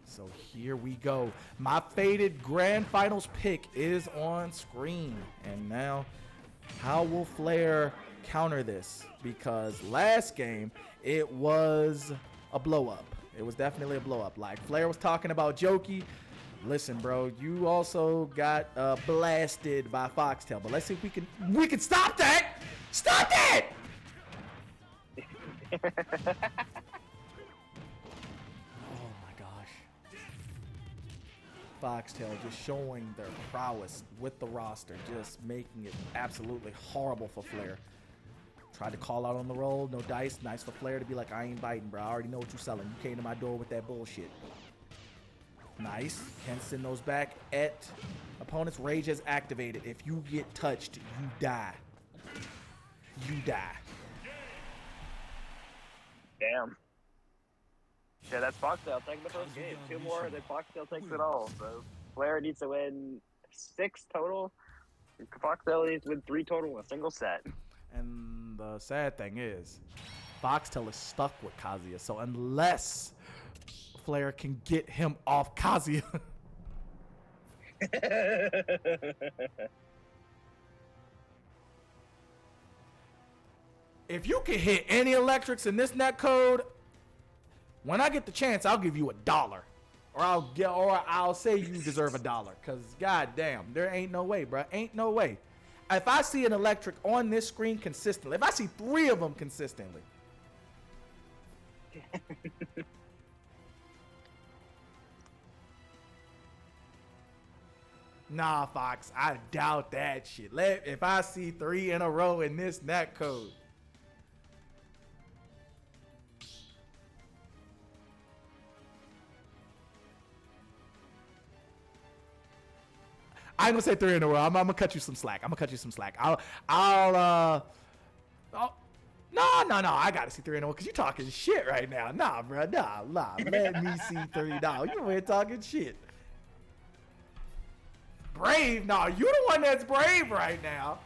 So here we go. My fated grand finals pick is on screen. And now, how will Flair counter this? Because last game, it was a blow up. It was definitely a blow up. Like Flair was talking about Jokey. Listen, bro, you also got blasted by Foxtail. But let's see if we can stop that. Stop that! Oh my gosh. Foxtail just showing their prowess with the roster, just making it absolutely horrible for Flair. Tried to call out on the roll, no dice. Nice for Flair to be like, I ain't biting, bro. I already know what you're selling. You came to my door with that bullshit. Nice. Can send those back at opponent's. Rage has activated. If you get touched, you die. You die. Damn. Yeah, that's Foxtail taking the first game. 2 more, then Foxtail takes it all. So Flair needs to win 6 total. Foxtail needs to win 3 total in a single set. And the sad thing is, Foxtail is stuck with Kazuya. So unless Flair can get him off Kazuya, if you can hit any electrics in this netcode, when I get the chance, I'll give you $1. Or I'll say you deserve $1. Cause goddamn, there ain't no way, bro. Ain't no way. If I see an electric on this screen consistently, if I see 3 of them consistently, nah, Fox, I doubt that shit. If I see 3 in a row in this netcode, I ain't gonna say 3 in a row. I'm gonna cut you some slack. No, I gotta see 3 in a row because you talking shit right now. Nah, bro, nah. Let me see $3. You over here talking shit. Brave? No, you the one that's brave right now.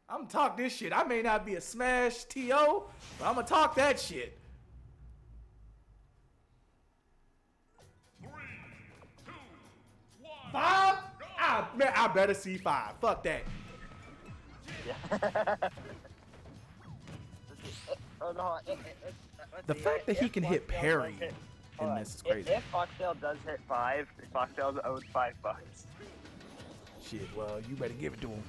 I'm gonna talk this shit. I may not be a Smash TO, but I'm gonna talk that shit. 3, 2, 1. 5? Man, I better see 5. Fuck that. Yeah. Oh, no, let's The see, fact that he if can hit Foxtail parry does hit- in hold on. this is crazy. If Foxtail does hit 5, Foxtail's owed $5. Shit, well, you better give it to him.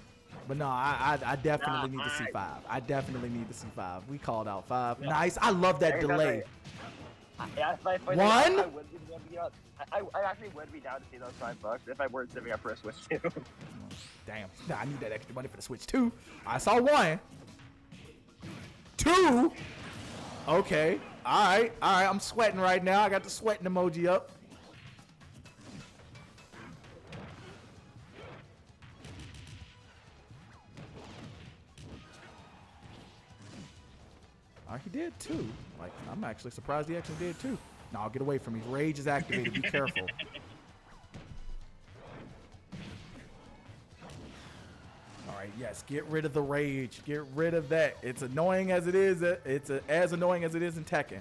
But no, I definitely need to see 5. I definitely need to see 5. We called out 5. Yeah. Nice. I love that delay. Yeah, if I One? I would be, I actually would be down to see those $5 if I weren't saving up for a Switch 2. Damn. Nah, I need that extra money for the Switch 2. I saw 1. 2? Okay. All right. I'm sweating right now. I got the sweating emoji up. He did too. Like, I'm actually surprised he actually did too. No, get away from me. Rage is activated. Be careful. All right, yes, get rid of the rage. Get rid of that. It's annoying as it is. It's as annoying as it is in Tekken.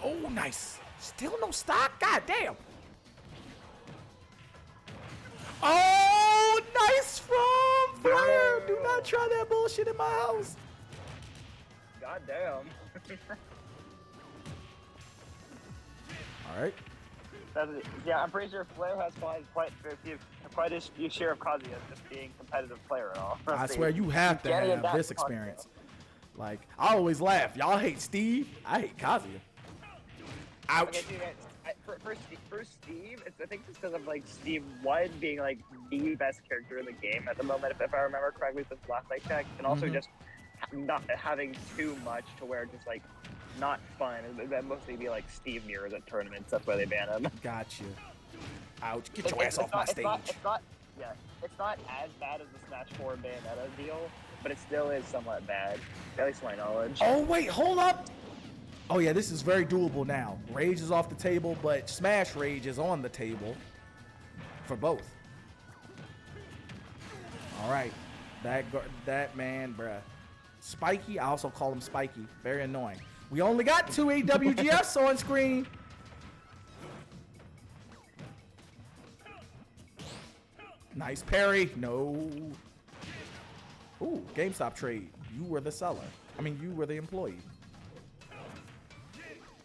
Oh, nice. Still no stock? God damn. Oh, nice from Flair. Do not try that bullshit in my house. God damn. All right. Yeah, I'm pretty sure Flair has quite a share of Kazuya just being a competitive player and all. I swear you have to Getting have that this Kazuya. experience. Like, I always laugh. Y'all hate Steve. I hate Kazuya. Ouch. Okay, dude, for Steve, I think it's because of like Steve 1 being like the best character in the game at the moment, if I remember correctly since last I checked, and also just not having too much to where it's just like not fun. That mostly be like Steve mirrors at tournaments. That's why they ban him. Gotcha. Ouch. Get your ass off my stage. It's not as bad as the Smash 4 Bayonetta deal, but it still is somewhat bad, at least to my knowledge. Oh, wait. Hold up. Oh, yeah. This is very doable now. Rage is off the table, but Smash Rage is on the table for both. All right. That man, bruh. Spiky. I also call him Spiky. Very annoying. We only got 2 AWGFs on screen. Nice parry. No. Ooh, GameStop trade. You were the seller. I mean, you were the employee.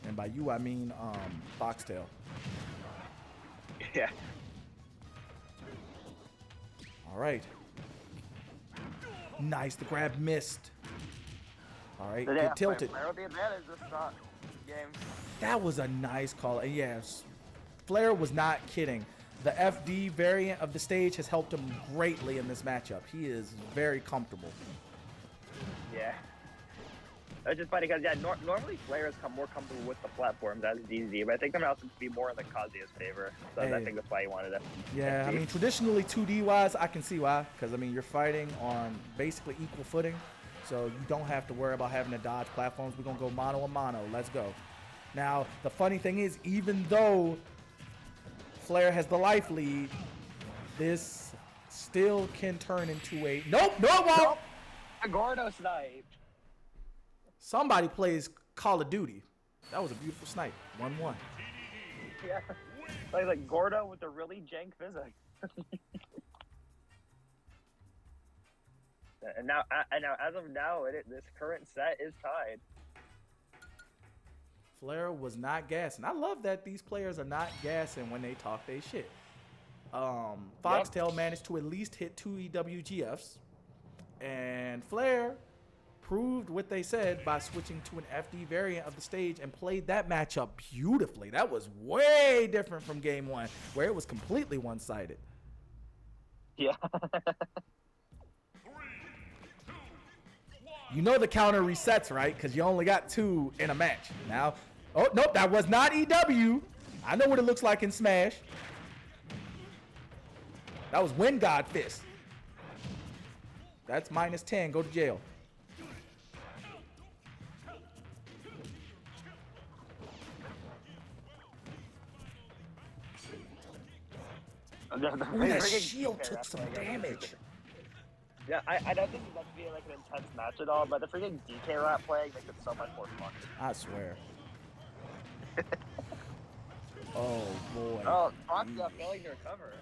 And by you, I mean Foxtail. Yeah. All right. Nice. The grab missed. All right. Get tilted. Flair with the advantage this game. That was a nice call. And yes, Flair was not kidding. The FD variant of the stage has helped him greatly in this matchup. He is very comfortable. Yeah. It's just funny because normally Flair has come more comfortable with the platforms as DZ, but I think I'm also to be more in the Kazuya's favor. So I think that's why he wanted it. Yeah, I mean traditionally 2D wise, I can see why. Because I mean you're fighting on basically equal footing, so you don't have to worry about having to dodge platforms. We're gonna go mano a mano. Let's go. Now the funny thing is, even though Flair has the life lead, this still can turn into a nope. No, it won't. Nope. A Gordo snipe. Somebody plays Call of Duty. That was a beautiful snipe. 1-1. Yeah. Like Gordo with the really jank physics. and now, as of now, this current set is tied. Flair was not gassing. I love that these players are not gassing when they talk they shit. Foxtail managed to at least hit 2 EWGFs. And Flair proved what they said by switching to an FD variant of the stage and played that matchup beautifully. That was way different from game 1, where it was completely one-sided. Yeah. You know the counter resets, right? Because you only got 2 in a match. Now, oh, nope, that was not EW. I know what it looks like in Smash. That was Wind God Fist. That's -10. Go to jail. I'm just Ooh, that freaking shield DK took rap some play. damage. Yeah, I don't think it's meant to be like an intense match at all, but the freaking DK rap playing makes it so much more fun. I swear. Oh boy. Oh, Foxtail failing to recover.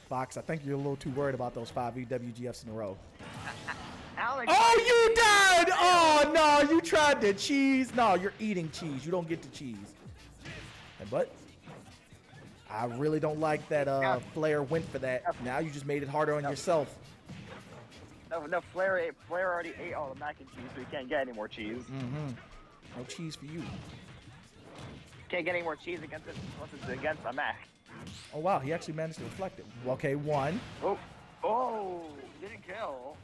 Fox, I think you're a little too worried about those 5 EWGFs in a row. Alex. Oh, you died! Oh no, you tried the cheese. No, you're eating cheese. You don't get the cheese. But I really don't like that Flair went for that. Now you just made it harder on yourself. No, Flair already ate all the mac and cheese, so he can't get any more cheese. Mm-hmm. No cheese for you. Can't get any more cheese against it once it's against a mac. Oh wow, he actually managed to reflect it. Okay, 1. Oh, didn't kill.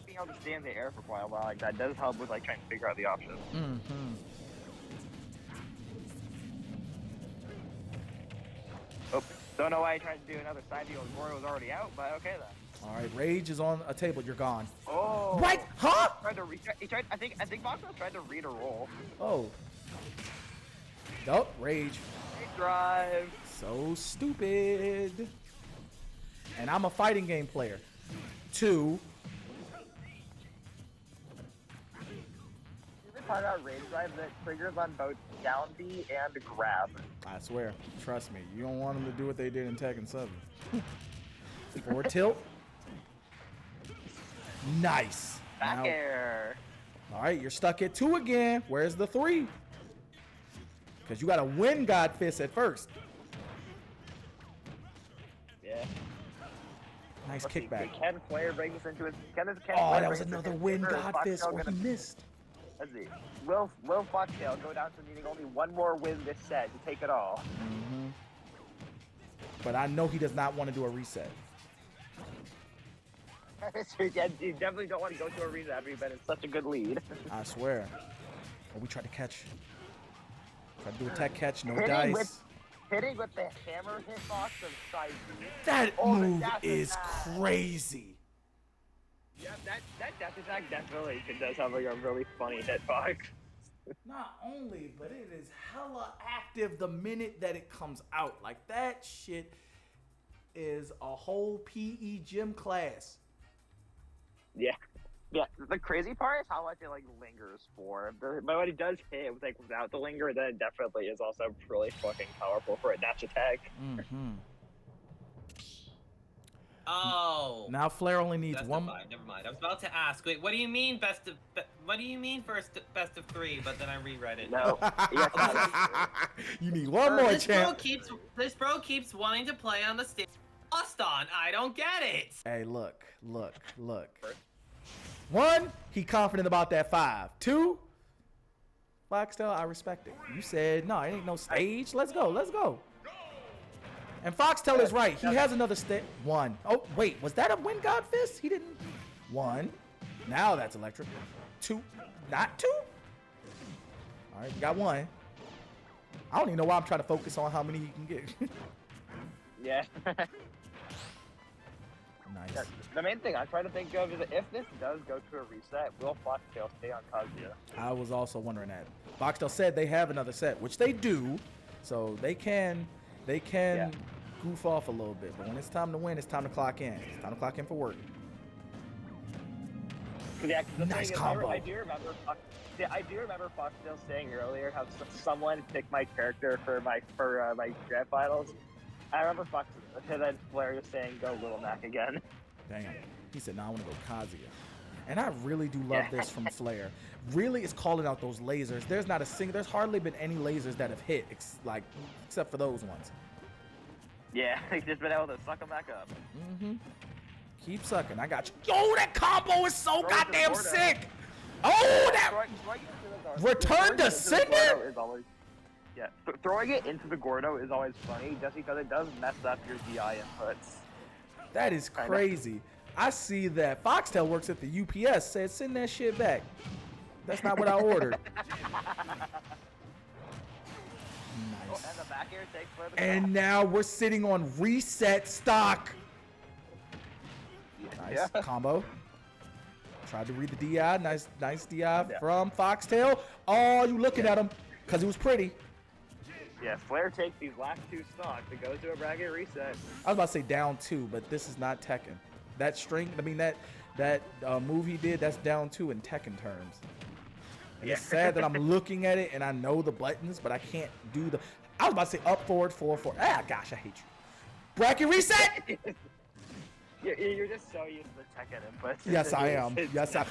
Being able to stay in the air for quite a while like that does help with like trying to figure out the options. Mm-hmm. Oh, don't know why he tried to do another side deal when Goro was already out, but okay then. All right, Rage is on a table. You're gone. Oh. What? Huh? I think Foxtail tried to read a roll. Oh. Nope, Rage. Great drive. So stupid. And I'm a fighting game player. 2. The part about rage drive that triggers on both down B and grab. I swear. Trust me. You don't want them to do what they did in Tekken 7. Forward tilt. Nice. Back Now- air. All right, you're stuck at 2 again. Where's the 3? Because you got to win God Fist at first. Yeah. Nice Let's see, kickback. Can Flair bring this into his? Can Oh, Flair that was bring this another into win his, or is God Foxtail Fist. Oh, he gonna- missed. Let's see. Will Foxtail go down to needing only one more win this set to take it all? Mm-hmm. But I know he does not want to do a reset. You definitely don't want to go to a reset after you've been in such a good lead. I swear. Oh, we tried to catch. Tried to do a tech catch. No Hitting dice. Hitting with the hammer hitbox of side B. That Oh, the move dash is attack. crazy. Yeah, that dash attack definitely does have like a really funny hitbox. Not only, but it is hella active the minute that it comes out. Like, that shit is a whole PE gym class. Yeah. Yeah, the crazy part is how much it like lingers for. But when it does hit with like without the linger, then it definitely is also really fucking powerful for a dash attack. Mm-hmm. Oh. Now Flair only needs Best one. of 5. Never mind. I was about to ask. Wait, what do you mean what do you mean best of 3? But then I reread it. No. Yes, You need one more This champ. bro keeps wanting to play on the stage. Lost on. I don't get it. Hey, look. 1, he confident about that 5. 2, Foxtail, I respect it. You said, no, it ain't no stage. Let's go. And Foxtail is right. He has another 1. Oh, wait, was that a win God Fist? He didn't. 1. Now that's electric. 2. Not 2? All right, we got 1. I don't even know why I'm trying to focus on how many he can get. yeah. Nice. The main thing I'm trying to think of is that if this does go to a reset, will Foxtail stay on Kazuya? I was also wondering that. Foxtail said they have another set, which they do, so they can goof off a little bit. But when it's time to win, it's time to clock in. It's time to clock in for work. Yeah, 'cause the Nice thing is, combo. I do remember Foxtail saying earlier how someone picked my character for my grand finals. I remember Fox and then Flair just saying go Little Mac again. Damn. He said, "No, I want to go Kazuya." And I really do love this from Flair. Really is calling out those lasers. There's hardly been any lasers that have hit, except for those ones. Yeah, he's just been able to suck him back up. Mm-hmm. Keep sucking. I got you. Yo, that combo is so Throw it to the goddamn Gordo. sick. Oh, that. Return to sender? Is always, yeah, throwing it into the Gordo is always funny just because it does mess up your DI inputs. That is crazy. I see that Foxtail works at the UPS. Said, send that shit back. That's not what I ordered. Nice. And the back air takes for the And now we're sitting on reset stock. Nice combo. Tried to read the DI. Nice DI from Foxtail. Oh, you looking at him. Because it was pretty. Yeah, Flair takes these last 2 stocks and goes to a bracket reset. I was about to say down 2, but this is not Tekken. That string, I mean, that move he did, that's down 2 in Tekken terms. And it's sad that I'm looking at it and I know the buttons, but I can't do the. I was about to say up, forward, forward, forward. Ah, gosh, I hate you. Bracket reset! You're just so used to the Tekken inputs. Yes, I am. Yes, I.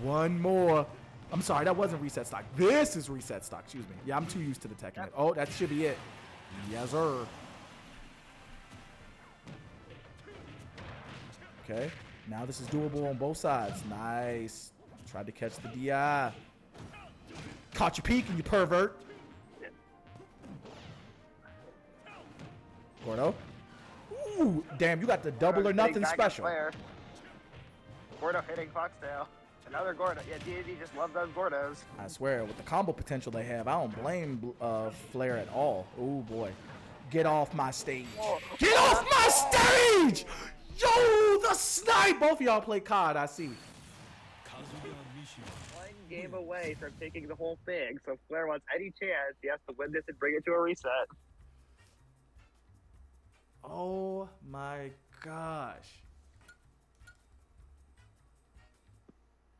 One more. I'm sorry, that wasn't reset stock. This is reset stock. Excuse me. Yeah, I'm too used to the Tekken. Oh, that should be it. Yes, sir. Okay. Now this is doable on both sides. Nice. Tried to catch the DI. Caught you peeking, you pervert. Gordo. Ooh, damn, you got the double or nothing special. Gordo hitting Foxtail. Another Gordo. Yeah, DAZ just loves those Gordos. I swear, with the combo potential they have, I don't blame Flair at all. Oh boy. Get off my stage. Whoa. Get off my stage! Yo, the snipe! Both of y'all play COD, I see. 1 game away from taking the whole thing, so Flair wants any chance. He has to win this and bring it to a reset. Oh my gosh.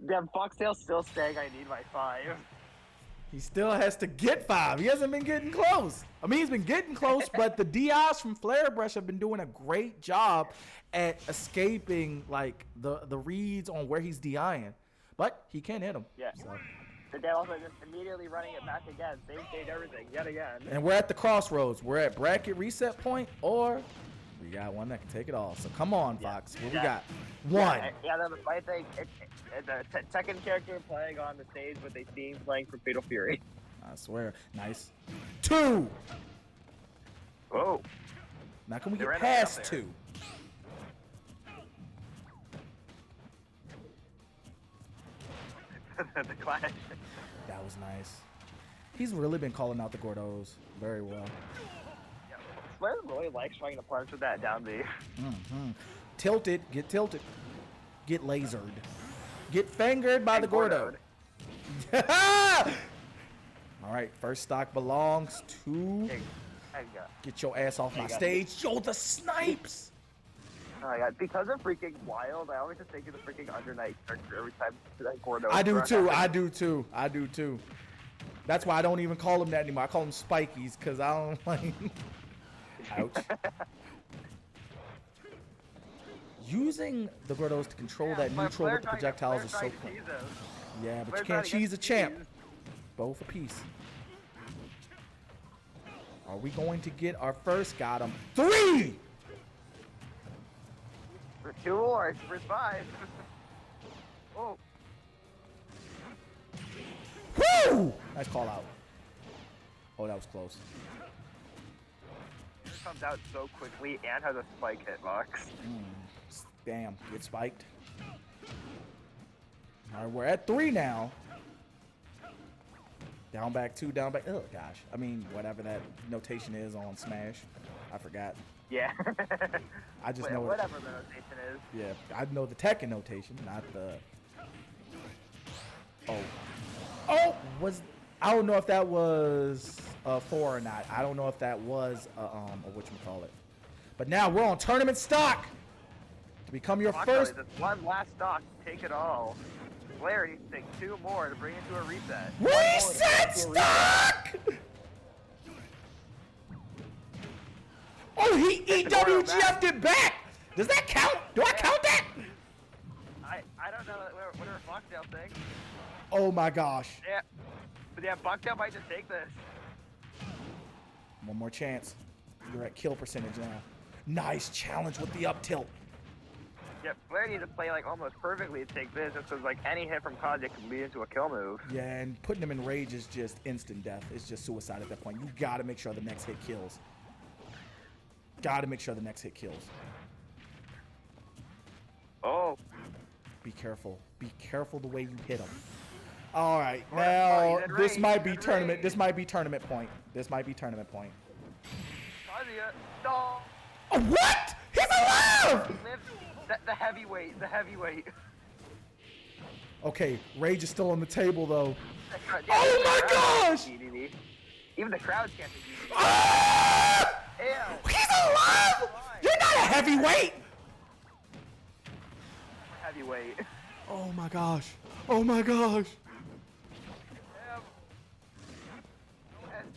Damn, Foxtail's still saying I need my 5. He still has to get 5. He hasn't been getting close. I mean, he's been getting close, but the DIs from Flare Brush have been doing a great job at escaping like the reads on where he's DIing. But he can hit him. Yeah. So. But then also just immediately running it back again. Same stage, everything, yet again. And we're at the crossroads. We're at bracket reset point, or we got one that can take it all. So come on, Fox. What we got? One. Yeah, I think the second character playing on the stage with a theme playing from Fatal Fury. I swear. Nice. 2. Whoa. Now can we They get ran past up there. 2? The clash. That was nice. He's really been calling out the Gordos very well. Yeah, Flair really likes trying to punch with that down B. Tilted. Get tilted. Get lasered. Get fingered by the Gordo. All right, first stock belongs to. Get your ass off my stage. Yo, the snipes. Oh my god, because of freaking Wild, I always just think of the freaking Under Night character every time that Gordo. I do too. I do too. I do too. That's why I don't even call him that anymore. I call him Spikies because I don't like. Ouch. Using the Gordos to control that neutral with the projectiles is so cool. Yeah, but you can't cheese a champ. Both a piece. Are we going to get our first? Got him. 3! For 2 or for 5. Oh. Woo! Nice call out. Oh, that was close. It comes out so quickly and has a spike hitbox. Damn, get spiked. All right, we're at 3 now. Down back 2, down back. Oh gosh. I mean, whatever that notation is on Smash, I forgot. Yeah. I just know whatever the notation is. Yeah, I know the Tekken notation, not the. Oh, I don't know if that was a 4 or not. I don't know if that was a whatchamacallit. But now we're on tournament stock. To become your first. Just one last stock, take it all. Flair needs to take 2 more to bring it to a reset. Reset stock! Oh, he EWGF'd it back! Does that count? Do I count that? I don't know what our Foxtail thing. Oh my gosh. Yeah. But yeah, Foxtail might just take this. One more chance. You're at kill percentage now. Nice challenge with the up tilt. Yeah, Flair needs to play like almost perfectly to take this, just because like any hit from Kaja can lead into a kill move. Yeah, and putting him in rage is just instant death. It's just suicide at that point. You gotta make sure the next hit kills. Gotta make sure the next hit kills. Oh. Be careful. Be careful the way you hit him. All right, now this might be tournament. This might be tournament point. This might be tournament point. Kaja, no. Oh, what? He's alive! The heavyweight, the heavyweight. Okay, rage is still on the table though. Oh my gosh! Even the crowd can't be DDD. Ah! Ew. He's alive! You're not a heavyweight! Heavyweight. Oh my gosh. Oh my gosh.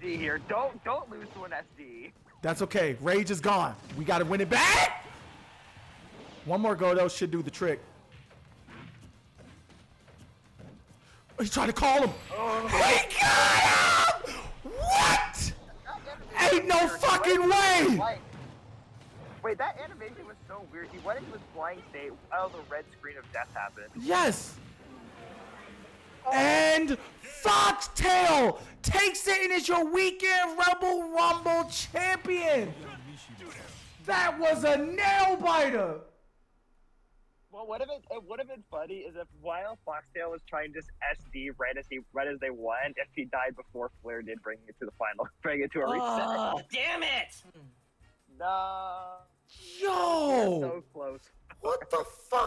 SD here. Don't lose to an SD. That's okay. Rage is gone. We gotta win it back. One more go though should do the trick. He's trying to call him. Oh. He got him! What? Ain't no fucking way! Wait, that animation was so weird. He went into his flying state while the red screen of death happened. Yes. And Foxtail takes it and is your weekend Rebel Rumble champion. That was a nail biter. Well, it would have been funny is if while Foxtail was trying to just SD right as they went, if he died before Flair did bring it to the final, bring it to a reset. Oh, damn it! No. Yo. So close. What the fuck?